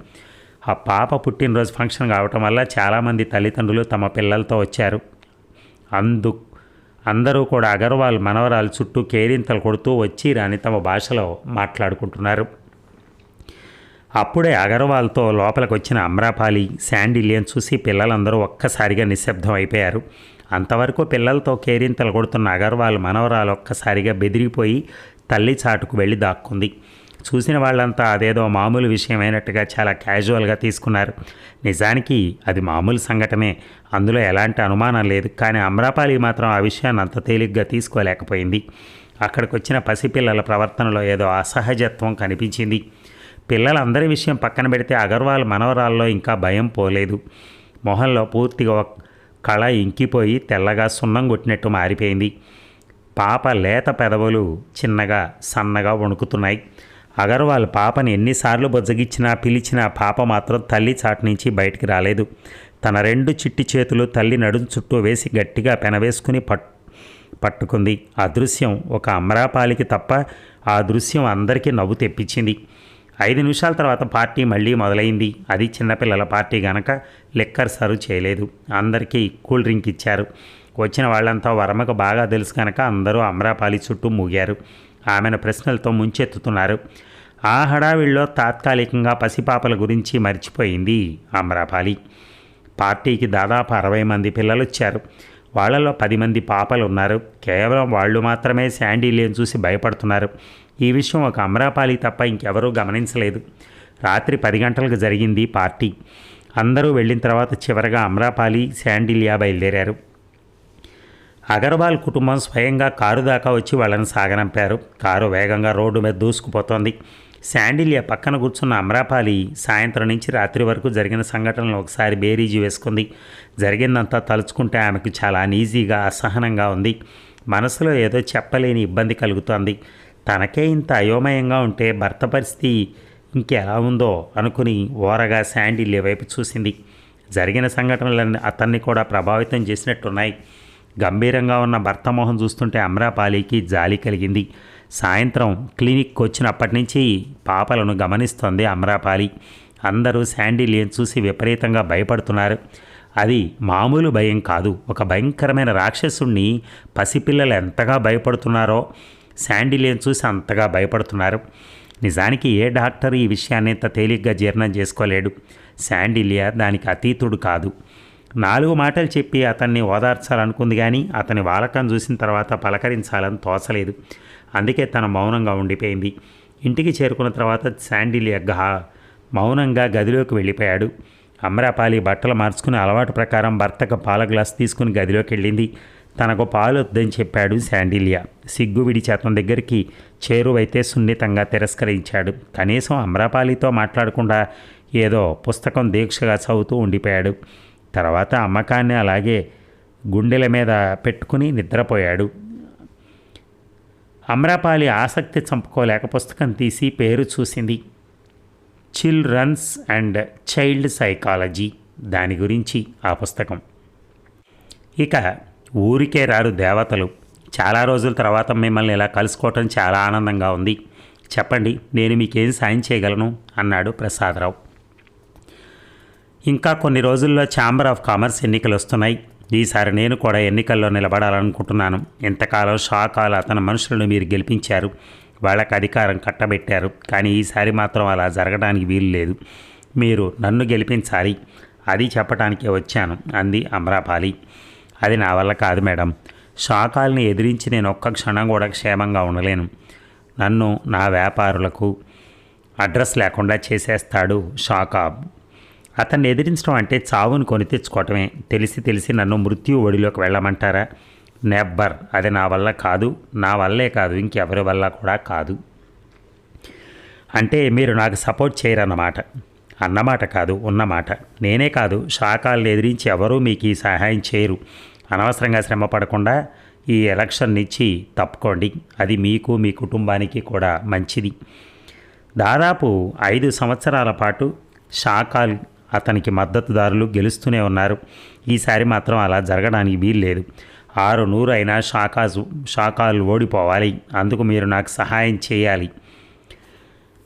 ఆ పాప పుట్టినరోజు ఫంక్షన్ కావటం వల్ల చాలామంది తల్లిదండ్రులు తమ పిల్లలతో వచ్చారు. అందరూ కూడా అగర్వాల్ మనవరాలు చుట్టూ కేరింతలు కొడుతూ వచ్చి రాని తమ భాషలో మాట్లాడుకుంటున్నారు. అప్పుడే అగర్వాల్తో లోపలికి వచ్చిన అమ్రపాలి శాండిల్యన్ చూసి పిల్లలందరూ ఒక్కసారిగా నిశ్శబ్దం అయిపోయారు. అంతవరకు పిల్లలతో కేరింతలు కొడుతున్న అగర్వాల్ మనవరాలు ఒక్కసారిగా బెదిరిపోయి తల్లి చాటుకు వెళ్ళి దాక్కుంది. చూసిన వాళ్ళంతా అదేదో మామూలు విషయమైనట్టుగా చాలా క్యాజువల్గా తీసుకున్నారు. నిజానికి అది మామూలు సంఘటనే, అందులో ఎలాంటి అనుమానం లేదు. కానీ అమ్రపాలి మాత్రం ఆ విషయాన్ని అంత తేలిగ్గా తీసుకోలేకపోయింది. అక్కడికి వచ్చిన పసిపిల్లల ప్రవర్తనలో ఏదో అసహజత్వం కనిపించింది. పిల్లలందరి విషయం పక్కన పెడితే అగర్వాల్ మనవరాల్లో ఇంకా భయం పోలేదు. మొహంలో పూర్తిగా కళ ఇంకిపోయి తెల్లగా సున్నం కొట్టినట్టు మారిపోయింది. పాప లేత పెదవులు చిన్నగా సన్నగా వణుకుతున్నాయి. అగర్వాల్ పాపని ఎన్నిసార్లు బొజ్జగిచ్చినా పిలిచినా పాప మాత్రం తల్లి చాటు నుంచి బయటికి రాలేదు. తన 2 చిట్టి చేతులు తల్లి నడుం చుట్టూ వేసి గట్టిగా పెనవేసుకుని పట్టుకుంది. ఆ దృశ్యం ఒక అమ్రపాలికి తప్ప ఆ దృశ్యం అందరికీ నవ్వు తెప్పించింది. 5 నిమిషాల తర్వాత పార్టీ మళ్ళీ మొదలైంది. అది చిన్నపిల్లల పార్టీ గనక లిక్కర్ సర్వ్ చేయలేదు. అందరికీ కూల్ డ్రింక్ ఇచ్చారు. వచ్చిన వాళ్ళంతా వర్మకు బాగా తెలుసు కనుక అందరూ అమ్రపాలి చుట్టూ మూగారు. ఆమెను ప్రశ్నలతో ముంచెత్తుతున్నారు. ఆ హడావిడిలో తాత్కాలికంగా పసిపాపల గురించి మర్చిపోయింది అమ్రపాలి. పార్టీకి దాదాపు 60 మంది పిల్లలు వచ్చారు. వాళ్ళలో 10 మంది పాపలు ఉన్నారు. కేవలం వాళ్ళు మాత్రమే శాండిల్యను చూసి భయపడుతున్నారు. ఈ విషయం ఒక అమ్రపాలి తప్ప ఇంకెవరూ గమనించలేదు. రాత్రి 10 గంటలకు జరిగింది పార్టీ. అందరూ వెళ్ళిన తర్వాత చివరగా అమ్రపాలి, శాండిల్య బయలుదేరారు. అగర్వాల్ కుటుంబం స్వయంగా కారు దాకా వచ్చి వాళ్ళని సాగనంపారు. కారు వేగంగా రోడ్డు మీద దూసుకుపోతోంది. శాండిల్య పక్కన కూర్చున్న అమ్రపాలి సాయంత్రం నుంచి రాత్రి వరకు జరిగిన సంఘటనలు ఒకసారి బేరీజు వేసుకుంది. జరిగిందంతా తలుచుకుంటే ఆమెకు చాలా అనీజీగా, అసహనంగా ఉంది. మనసులో ఏదో చెప్పలేని ఇబ్బంది కలుగుతోంది. తనకే ఇంత అయోమయంగా ఉంటే భర్త పరిస్థితి ఇంకెలా ఉందో అనుకుని ఓరగా శాండిల్య వైపు చూసింది. జరిగిన సంఘటనలన్నీ అతన్ని కూడా ప్రభావితం చేసినట్టున్నాయి. గంభీరంగా ఉన్న భర్త మొహం చూస్తుంటే అమ్రపాలికి జాలి కలిగింది. సాయంత్రం క్లినిక్కి వచ్చినప్పటి నుంచి పాపలను గమనిస్తోంది అమ్రపాలి. అందరూ శాండిల్యను చూసి విపరీతంగా భయపడుతున్నారు. అది మామూలు భయం కాదు, ఒక భయంకరమైన రాక్షసుణ్ణి పసిపిల్లలు ఎంతగా భయపడుతున్నారో శాండిల్యను చూసి అంతగా భయపడుతున్నారు. నిజానికి ఏ డాక్టర్ ఈ విషయాన్ని ఇంత తేలిగ్గా జీర్ణం చేసుకోలేడు. శాండిల్య దానికి అతీతుడు కాదు. 4 మాటలు చెప్పి అతన్ని ఓదార్చాలనుకుంది, కానీ అతని వాలకం చూసిన తర్వాత పలకరించాలని తోచలేదు. అందుకే తన మౌనంగా ఉండిపోయింది. ఇంటికి చేరుకున్న తర్వాత శాండిల్య మౌనంగా గదిలోకి వెళ్ళిపోయాడు. అమ్రపాలి బట్టలు మార్చుకుని అలవాటు ప్రకారం భర్తకు పాల గ్లాస్ తీసుకుని గదిలోకి వెళ్ళింది. తనకు పాలు వద్దని చెప్పాడు శాండిల్య. సిగ్గు విడిచి అతని దగ్గరికి చేరువైతే సున్నితంగా తిరస్కరించాడు. కనీసం అమ్రపాలితో మాట్లాడకుండా ఏదో పుస్తకం దీక్షగా చదువుతూ ఉండిపోయాడు. తర్వాత అమ్మకాన్ని అలాగే గుండెల మీద పెట్టుకుని నిద్రపోయాడు. అమ్రపాలి ఆసక్తి చంపుకోలేక పుస్తకం తీసి పేరు చూసింది. చిల్డ్రన్స్ అండ్ చైల్డ్ సైకాలజీ, దాని గురించి ఆ పుస్తకం. ఇక ఊరికే రారు దేవతలు. చాలా రోజుల తర్వాత మిమ్మల్ని ఇలా కలుసుకోవటం చాలా ఆనందంగా ఉంది. చెప్పండి, నేను మీకేం సాయం చేయగలను అన్నాడు ప్రసాదరావు. ఇంకా కొన్ని రోజుల్లో ఛాంబర్ ఆఫ్ కామర్స్ ఎన్నికలు వస్తున్నాయి. ఈసారి నేను కూడా ఎన్నికల్లో నిలబడాలనుకుంటున్నాను. ఇంతకాలం షాకాలు అతని మనుషులను మీరు గెలిపించారు, వాళ్ళకి అధికారం కట్టబెట్టారు. కానీ ఈసారి మాత్రం అలా జరగడానికి వీలు లేదు. మీరు నన్ను గెలిపించాలి, అది చెప్పడానికే వచ్చాను అంది అమ్రపాలి. అది నా వల్ల కాదు మేడం. షాకాల్ని ఎదిరించి నేను ఒక్క క్షణం కూడా క్షేమంగా ఉండలేను. నన్ను నా వ్యాపారులకు అడ్రస్ లేకుండా చేసేస్తాడు షాకాబ్. అతన్ని ఎదిరించడం అంటే చావును కొని తెచ్చుకోవటమే. తెలిసి నన్ను మృత్యు ఒడిలోకి వెళ్ళమంటారా? నెబ్బర్. అది నా వల్ల కాదు, నా వల్లే కాదు, ఇంకెవరి వల్ల కూడా కాదు. అంటే మీరు నాకు సపోర్ట్ చేయరన్నమాట. అన్నమాట కాదు, ఉన్నమాట. నేనే కాదు, శాఖలను ఎదిరించి ఎవరూ మీకు ఈ సహాయం చేయరు. అనవసరంగా శ్రమ పడకుండా ఈ ఎలక్షన్ నుంచి తప్పుకోండి. అది మీకు, మీ కుటుంబానికి కూడా మంచిది. దాదాపు 5 సంవత్సరాల పాటు శాఖలు అతనికి మద్దతుదారులు గెలుస్తూనే ఉన్నారు. ఈసారి మాత్రం అలా జరగడానికి వీల్లేదు. 600 అయినా శాఖలు ఓడిపోవాలి. అందుకు మీరు నాకు సహాయం చేయాలి.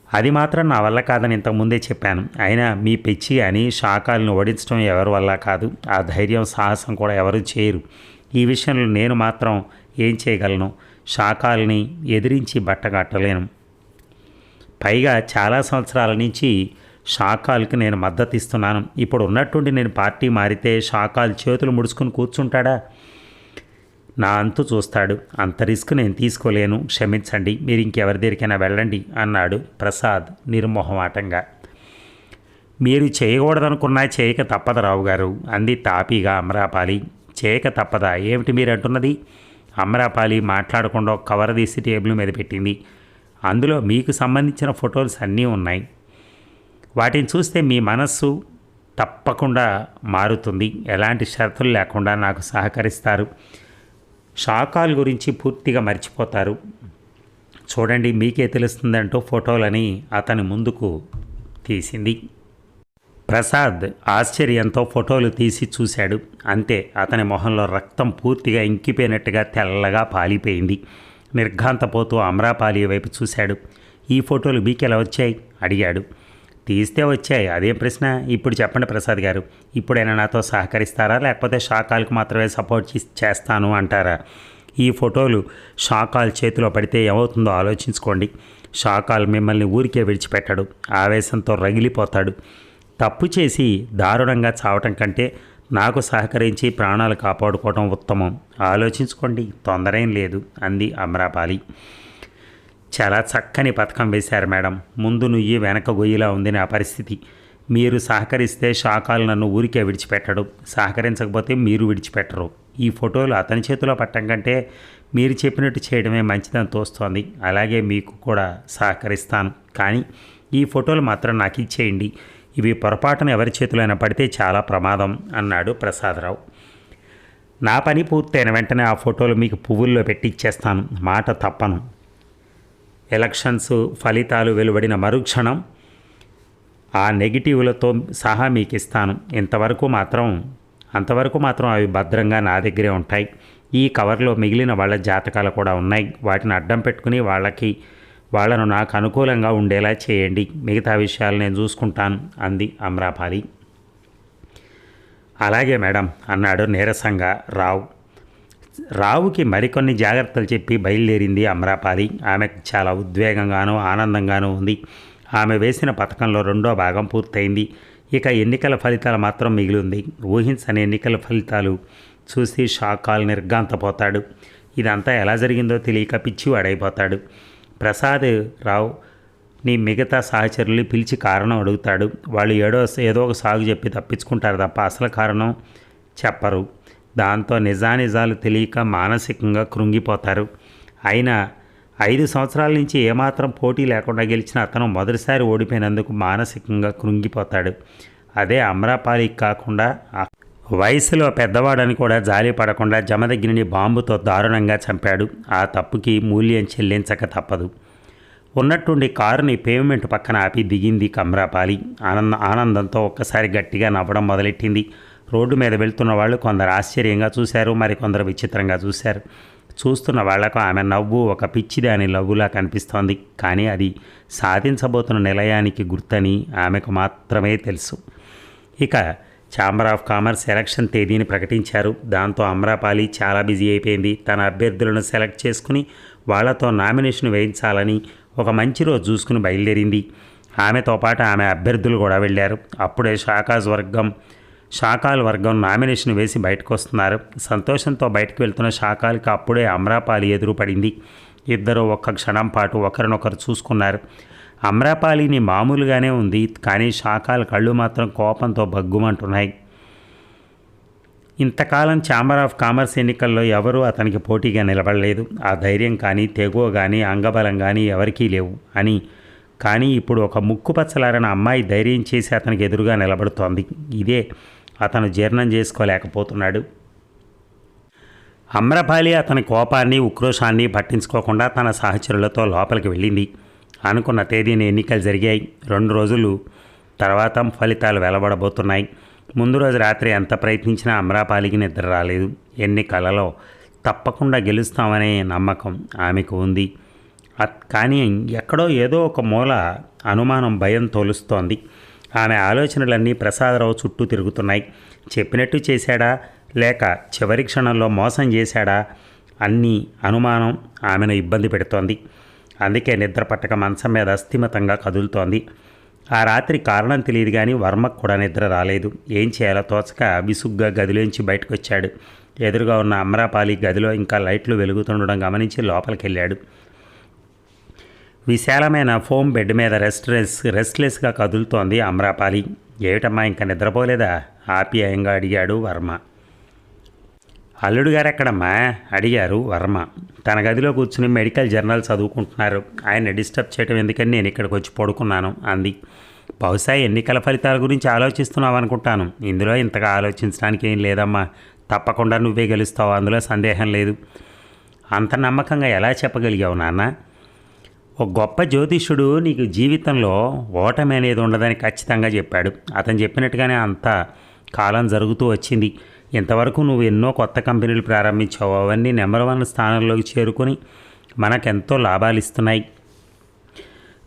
అది మాత్రం నా వల్ల కాదని ఇంతకుముందే చెప్పాను. అయినా మీ పిచ్చి అని శాఖలను ఓడించడం ఎవరి వల్ల కాదు. ఆ ధైర్యం, సాహసం కూడా ఎవరు చేయరు. ఈ విషయంలో నేను మాత్రం ఏం చేయగలను? శాఖల్ని ఎదిరించి బట్టగట్టలేను. పైగా చాలా సంవత్సరాల నుంచి శాఖలకు నేను మద్దతు ఇస్తున్నాను. ఇప్పుడు ఉన్నట్టుండి నేను పార్టీ మారితే శాఖలు చేతులు ముడుచుకుని కూర్చుంటాడా? నా అంతు చూస్తాడు. అంత రిస్క్ నేను తీసుకోలేను, క్షమించండి, మీరు ఇంకెవరి దగ్గరికైనా వెళ్ళండి అన్నాడు ప్రసాద్ నిర్మోహమాటంగా. మీరు చేయకూడదనుకున్నా చేయక తప్పదు రావు గారు, అంది తాపీగా అమరాపాలి. చేయక తప్పదా ఏమిటి మీరు అంటున్నది? అమరాపాలి మాట్లాడకుండా ఒక కవర్ తీసి టేబుల్ మీద పెట్టింది. అందులో మీకు సంబంధించిన ఫొటోస్ అన్నీ ఉన్నాయి. వాటిని చూస్తే మీ మనస్సు తప్పకుండా మారుతుంది. ఎలాంటి షరతులు లేకుండా నాకు సహకరిస్తారు. శాఖల గురించి పూర్తిగా మర్చిపోతారు. చూడండి, మీకే తెలుస్తుందంటూ ఫోటోలని అతని ముందుకు తీసింది. ప్రసాద్ ఆశ్చర్యంతో ఫోటోలు తీసి చూశాడు. అంతే, అతని మొహంలో రక్తం పూర్తిగా ఇంకిపోయినట్టుగా తెల్లగా పాలిపోయింది. నిర్ఘాంతపోతూ అమరాపాలి వైపు చూశాడు. ఈ ఫోటోలు మీకెలా వచ్చాయి అడిగాడు. తీస్తే వచ్చాయి, అదేం ప్రశ్న? ఇప్పుడు చెప్పండి ప్రసాద్ గారు, ఇప్పుడైనా నాతో సహకరిస్తారా, లేకపోతే శాఖలకు మాత్రమే సపోర్ట్ చేస్తాను అంటారా? ఈ ఫోటోలు శాఖల చేతిలో పడితే ఏమవుతుందో ఆలోచించుకోండి. శాఖలు మిమ్మల్ని ఊరికే విడిచిపెట్టాడు. ఆవేశంతో రగిలిపోతాడు. తప్పు చేసి దారుణంగా చావటం కంటే నాకు సహకరించి ప్రాణాలు కాపాడుకోవడం ఉత్తమం. ఆలోచించుకోండి, తొందరేం లేదు అంది అమరాపాలి. చాలా చక్కని పథకం వేశారు మేడం. ముందు నుయ్యి వెనక గొయ్యిలా ఉంది నా పరిస్థితి. మీరు సహకరిస్తే శాఖలు నన్ను ఊరికే విడిచిపెట్టడు, సహకరించకపోతే మీరు విడిచిపెట్టరు. ఈ ఫోటోలు అతని చేతిలో పట్టం కంటే మీరు చెప్పినట్టు చేయడమే మంచిదని తోస్తోంది. అలాగే మీకు కూడా సహకరిస్తాను, కానీ ఈ ఫోటోలు మాత్రం నాకు ఇచ్చేయండి. ఇవి పొరపాటున ఎవరి చేతులైనా పడితే చాలా ప్రమాదం అన్నాడు ప్రసాదరావు. నా పని పూర్తయిన వెంటనే ఆ ఫోటోలు మీకు పువ్వుల్లో పెట్టి ఇచ్చేస్తాను, మాట తప్పను. ఎలక్షన్స్ ఫలితాలు వెలువడిన మరుక్షణం ఆ నెగిటివ్లతో సహా మీకు ఇస్తాను. అంతవరకు మాత్రం అవి భద్రంగా నా దగ్గరే ఉంటాయి. ఈ కవర్లో మిగిలిన వాళ్ళ జాతకాలు కూడా ఉన్నాయి. వాటిని అడ్డం పెట్టుకుని వాళ్ళను నాకు అనుకూలంగా ఉండేలా చేయండి. మిగతా విషయాలు నేను చూసుకుంటాను అంది అమరాపాలి. అలాగే మేడం అన్నాడు నీరసంగా రావుకి మరికొన్ని జాగ్రత్తలు చెప్పి బయలుదేరింది అమరాపాలి. ఆమెకు చాలా ఉద్వేగంగానూ ఆనందంగానూ ఉంది. ఆమె వేసిన పథకంలో 2వ భాగం పూర్తయింది. ఇక ఎన్నికల ఫలితాలు మాత్రం మిగిలింది. ఊహించని ఎన్నికల ఫలితాలు చూసి శాఖలు నిర్ఘాంతపోతాడు. ఇదంతా ఎలా జరిగిందో తెలియక పిచ్చివాడైపోతాడు. ప్రసాద్ రావు నీ మిగతా సహచరులు పిలిచి కారణం అడుగుతాడు. వాళ్ళు ఏదో ఒక సాగు చెప్పి తప్పించుకుంటారు తప్ప అసలు కారణం చెప్పరు. దాంతో నిజానిజాలు తెలియక మానసికంగా కృంగిపోతారు. అయినా 5 సంవత్సరాల నుంచి ఏమాత్రం పోటీ లేకుండా గెలిచిన అతను మొదటిసారి ఓడిపోయినందుకు మానసికంగా కృంగిపోతాడు. అదే అమరాపాలికి కాకుండా వయసులో పెద్దవాడని కూడా జాలి పడకుండా జమదగ్నిని బాంబుతో దారుణంగా చంపాడు. ఆ తప్పుకి మూల్యం చెల్లించక తప్పదు. ఉన్నట్టుండి కారుని పేవ్మెంట్ పక్కన ఆపి దిగింది అమరాపాలి. ఆనందంతో ఒక్కసారి గట్టిగా నవ్వడం మొదలెట్టింది. రోడ్డు మీద వెళ్తున్న వాళ్ళు కొందరు ఆశ్చర్యంగా చూశారు, మరికొందరు విచిత్రంగా చూశారు. చూస్తున్న వాళ్లకు ఆమె నవ్వు ఒక పిచ్చిదాని నవ్వులా కనిపిస్తోంది. కానీ అది సాధించబోతున్న నిలయానికి గుర్తని ఆమెకు మాత్రమే తెలుసు. ఇక ఛాంబర్ ఆఫ్ కామర్స్ ఎలక్షన్ తేదీని ప్రకటించారు. దాంతో అమరాపాలి చాలా బిజీ అయిపోయింది. తన అభ్యర్థులను సెలెక్ట్ చేసుకుని వాళ్లతో నామినేషన్ వేయించాలని ఒక మంచి రోజు చూసుకుని బయలుదేరింది. ఆమెతో పాటు ఆమె అభ్యర్థులు కూడా వెళ్ళారు. అప్పుడే శాఖల వర్గం నామినేషన్ వేసి బయటకు వస్తున్నారు. సంతోషంతో బయటకు వెళ్తున్న శాఖలకి అప్పుడే అమరాపాలి ఎదురు పడింది. ఇద్దరు ఒక్క క్షణం పాటు ఒకరినొకరు చూసుకున్నారు. అమరాపాలిని మామూలుగానే ఉంది, కానీ శాఖల కళ్ళు మాత్రం కోపంతో బగ్గుమంటున్నాయి. ఇంతకాలం ఛాంబర్ ఆఫ్ కామర్స్ ఎన్నికల్లో ఎవరూ అతనికి పోటీగా నిలబడలేదు. ఆ ధైర్యం కానీ, తెగువ కానీ, అంగబలం కానీ ఎవరికీ లేవు అని. కానీ ఇప్పుడు ఒక ముక్కుపచ్చలారని అమ్మాయి ధైర్యం చేసి అతనికి ఎదురుగా నిలబడుతోంది. ఇదే అతను జీర్ణం చేసుకోలేకపోతున్నాడు. అమ్రపాలి అతని కోపాన్ని, ఉక్రోషాన్ని పట్టించుకోకుండా తన సహచరులతో లోపలికి వెళ్ళింది. అనుకున్న తేదీని ఎన్నికలు జరిగాయి. 2 రోజులు తర్వాత ఫలితాలు వెలువడబోతున్నాయి. ముందు రోజు రాత్రి ఎంత ప్రయత్నించినా అమ్రపాలికి నిద్ర రాలేదు. ఎన్నికలలో తప్పకుండా గెలుస్తామనే నమ్మకం ఆమెకు ఉంది. కానీ ఎక్కడో ఏదో ఒక మూల అనుమానం, భయం తోలుస్తోంది. ఆమె ఆలోచనలన్నీ ప్రసాదరావు చుట్టూ తిరుగుతున్నాయి. చెప్పినట్టు చేశాడా, లేక చివరి క్షణంలో మోసం చేశాడా అన్నీ అనుమానం ఆమెను ఇబ్బంది పెడుతోంది. అందుకే నిద్ర పట్టక మంచం మీద అస్థిమతంగా కదులుతోంది. ఆ రాత్రి కారణం తెలియదు కానీ వర్మకు కూడా నిద్ర రాలేదు. ఏం చేయాలో తోచక విసుగ్గా గదిలోంచి బయటకు వచ్చాడు. ఎదురుగా ఉన్న అమ్రపాలి గదిలో ఇంకా లైట్లు వెలుగుతుండడం గమనించి లోపలికి వెళ్ళాడు. విశాలమైన ఫోమ్ బెడ్ మీద రెస్ట్లెస్గా కదులుతోంది అమ్రపాలి. ఏమిటమ్మా ఇంకా నిద్రపోలేదా? ఆప్యాయంగా అడిగాడు వర్మ. అల్లుడు గారు ఎక్కడమ్మా అడిగారు వర్మ. తన గదిలో కూర్చుని మెడికల్ జర్నల్ చదువుకుంటున్నారు. ఆయన డిస్టర్బ్ చేయడం ఎందుకని నేను ఇక్కడికి వచ్చి పడుకున్నాను అంది. బహుశా ఎన్నికల ఫలితాల గురించి ఆలోచిస్తున్నావు అనుకుంటాను. ఇందులో ఇంతగా ఆలోచించడానికి ఏం లేదమ్మా. తప్పకుండా నువ్వే గెలుస్తావు, అందులో సందేహం లేదు. అంత నమ్మకంగా ఎలా చెప్పగలిగావు నాన్న? ఒక గొప్ప జ్యోతిష్యుడు నీకు జీవితంలో ఓటమి అనేది ఉండదని ఖచ్చితంగా చెప్పాడు. అతను చెప్పినట్టుగానే అంత కాలం జరుగుతూ వచ్చింది. ఇంతవరకు నువ్వు ఎన్నో కొత్త కంపెనీలు ప్రారంభించావు. అవన్నీ నెంబర్ 1 స్థానంలోకి చేరుకొని మనకెంతో లాభాలు ఇస్తున్నాయి.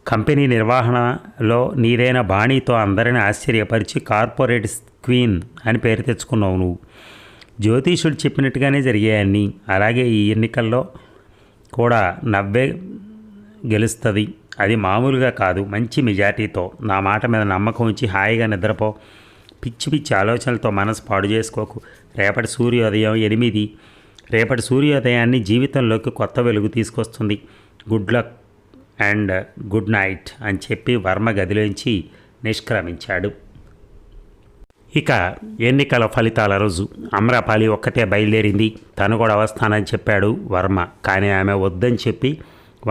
కంపెనీ నిర్వహణలో నీదైన బాణీతో అందరిని ఆశ్చర్యపరిచి కార్పొరేట్ క్వీన్ అని పేరు తెచ్చుకున్నావు నువ్వు. జ్యోతిష్యుడు చెప్పినట్టుగానే జరిగాయన్నీ. అలాగే ఈ ఎన్నికల్లో కూడా నవ్వే గెలుస్తుంది. అది మామూలుగా కాదు, మంచి మెజార్టీతో. నా మాట మీద నమ్మకం ఉంచి హాయిగా నిద్రపో. పిచ్చి పిచ్చి ఆలోచనలతో మనసు పాడు చేసుకోకు. రేపటి సూర్యోదయం 8. రేపటి సూర్యోదయాన్ని జీవితంలోకి కొత్త వెలుగు తీసుకొస్తుంది. Good luck and good night అని చెప్పి వర్మ గదిలోంచి నిష్క్రమించాడు. ఇక ఎన్నికల ఫలితాల రోజు అమ్రపాలి ఒక్కతే బయలుదేరింది. తను కూడా వస్తానని చెప్పాడు వర్మ. కానీ ఆమె వద్దని చెప్పి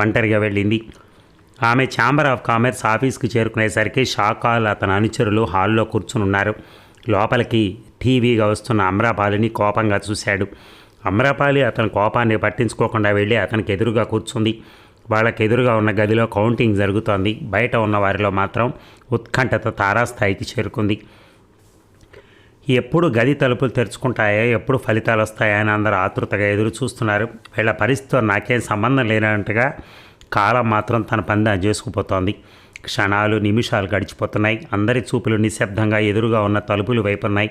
ఒంటరిగా వెళ్ళింది. ఆమె ఛాంబర్ ఆఫ్ కామర్స్ ఆఫీస్కి చేరుకునేసరికి షాకాల్ అతని అనుచరులు హాల్లో కూర్చునున్నారు. లోపలికి టీవీగా వస్తున్న అమ్రపాలిని కోపంగా చూశాడు. అమ్రపాలి అతని కోపాన్ని పట్టించుకోకుండా వెళ్ళి అతనికి ఎదురుగా కూర్చుంది. వాళ్ళకి ఎదురుగా ఉన్న గదిలో కౌంటింగ్ జరుగుతోంది. బయట ఉన్న వారిలో మాత్రం ఉత్కంఠత తారాస్థాయికి చేరుకుంది. ఎప్పుడు గది తలుపులు తెరుచుకుంటాయో, ఎప్పుడు ఫలితాలు వస్తాయో అని అందరూ ఆతృతగా ఎదురు చూస్తున్నారు. వీళ్ళ పరిస్థితితో నాకేం సంబంధం లేనట్టుగా కాలం మాత్రం తన పని చేసుకుపోతోంది. క్షణాలు, నిమిషాలు గడిచిపోతున్నాయి. అందరి చూపులు నిశ్శబ్దంగా ఎదురుగా ఉన్న తలుపులు వైపున్నాయి.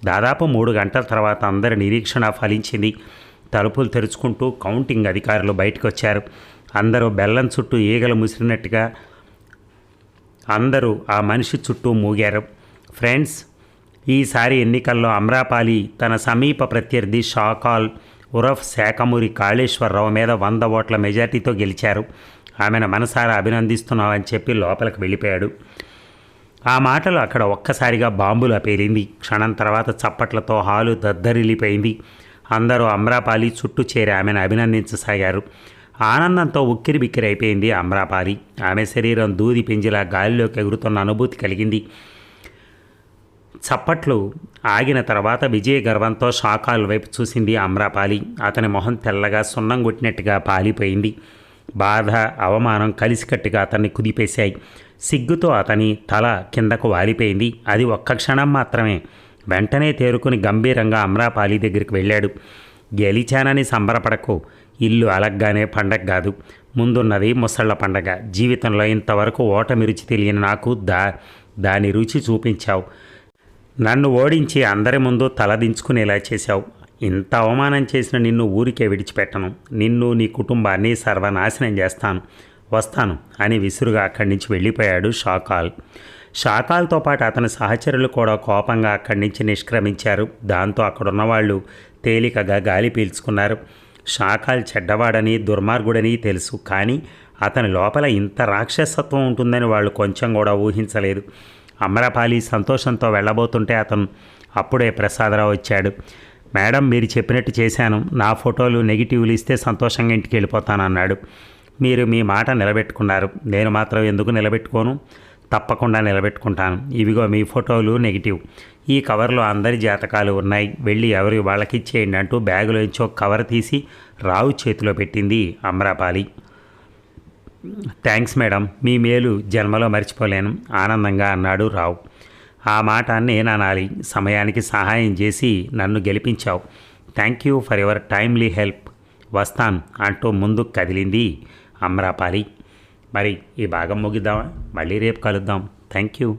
దాదాపు 3 గంటల తర్వాత అందరి నిరీక్షణ ఫలించింది. తలుపులు తెరుచుకుంటూ కౌంటింగ్ అధికారులు బయటకు వచ్చారు. అందరూ బెల్లం చుట్టూ ఈగలు ముసిరినట్టుగా అందరూ ఆ మనిషి చుట్టూ మూగారు. ఫ్రెండ్స్, ఈసారి ఎన్నికల్లో అమ్రపాలి తన సమీప ప్రత్యర్థి షాకాల్ ఉరఫ్ శాఖమూరి కాళేశ్వరరావు మీద 100 ఓట్ల మెజార్టీతో గెలిచారు. ఆమెను మనసారా అభినందిస్తున్నామని చెప్పి లోపలికి వెళ్ళిపోయాడు. ఆ మాటలు అక్కడ ఒక్కసారిగా బాంబులా పేలింది. క్షణం తర్వాత చప్పట్లతో హాలు దద్దరిల్లిపోయింది. అందరూ అమ్రపాలి చుట్టూ చేరి ఆమెను అభినందించసాగారు. ఆనందంతో ఉక్కిరిబిక్కిరైపోయింది అమ్రపాలి. ఆమె శరీరం దూది పింజిలా గాలిలోకి ఎగురుతున్న అనుభూతి కలిగింది. చప్పట్లు ఆగిన తర్వాత విజయ గర్వంతో షాకాల్ వైపు చూసింది అమ్రపాలి. అతని మొహం తెల్లగా సున్నం కొట్టినట్టుగా పాలిపోయింది. బాధ, అవమానం కలిసికట్టుగా అతన్ని కుదిపేశాయి. సిగ్గుతో అతని తల కిందకు వాలిపోయింది. అది ఒక్క క్షణం మాత్రమే. వెంటనే తేరుకుని గంభీరంగా అమ్రపాలి దగ్గరికి వెళ్ళాడు. గెలిచానని సంబరపడకు. ఇల్లు అలగ్గానే పండగ కాదు, ముందున్నది ముసళ్ల పండగ. జీవితంలో ఇంతవరకు ఓటమి రుచి తెలియని నాకు దాని రుచి చూపించావు. నన్ను ఓడించి అందరి ముందు తలదించుకునేలా చేశావు. ఇంత అవమానం చేసిన నిన్ను ఊరికే విడిచిపెట్టను. నిన్ను, నీ కుటుంబాన్ని సర్వనాశనం చేస్తాను. వస్తాను అని విసురుగా అక్కడి నుంచి వెళ్ళిపోయాడు షాకాల్. షాకాల్తో పాటు అతని సహచరులు కూడా కోపంగా అక్కడి నుంచి నిష్క్రమించారు. దాంతో అక్కడున్న వాళ్ళు తేలికగా గాలి పీల్చుకున్నారు. షాకాల్ చెడ్డవాడని, దుర్మార్గుడని తెలుసు. కానీ అతని లోపల ఇంత రాక్షసత్వం ఉంటుందని వాళ్ళు కొంచెం కూడా ఊహించలేదు. అమ్రపాలి సంతోషంతో వెళ్ళబోతుంటే అతను అప్పుడే ప్రసాదరావు వచ్చాడు. మేడం, మీరు చెప్పినట్టు చేశాను. నా ఫోటోలు నెగిటివ్లు ఇస్తే సంతోషంగా ఇంటికి వెళ్ళిపోతానన్నాడు. మీరు మీ మాట నిలబెట్టుకున్నారు. నేను మాత్రం ఎందుకు నిలబెట్టుకోను? తప్పకుండా నిలబెట్టుకుంటాను. ఇవిగో మీ ఫోటోలు నెగిటివ్. ఈ కవర్లో అందరి జాతకాలు ఉన్నాయి. వెళ్ళి ఎవరి వాళ్ళకి ఇచ్చేయండి అంటూ బ్యాగులోంచి ఒక కవర్ తీసి రావు చేతిలో పెట్టింది అమ్రపాలి. థ్యాంక్స్ మేడం, మీ మేలు జన్మలో మర్చిపోలేను ఆనందంగా అన్నాడు రావు. ఆ మాట నేను అనాలి. సమయానికి సహాయం చేసి నన్ను గెలిపించావు. Thank you for your timely help. వస్తాను అంటూ ముందుకు కదిలింది అమ్రపాలి. మరి ఈ భాగం ముగిద్దామా? మళ్ళీ రేపు కలుద్దాం. Thank you.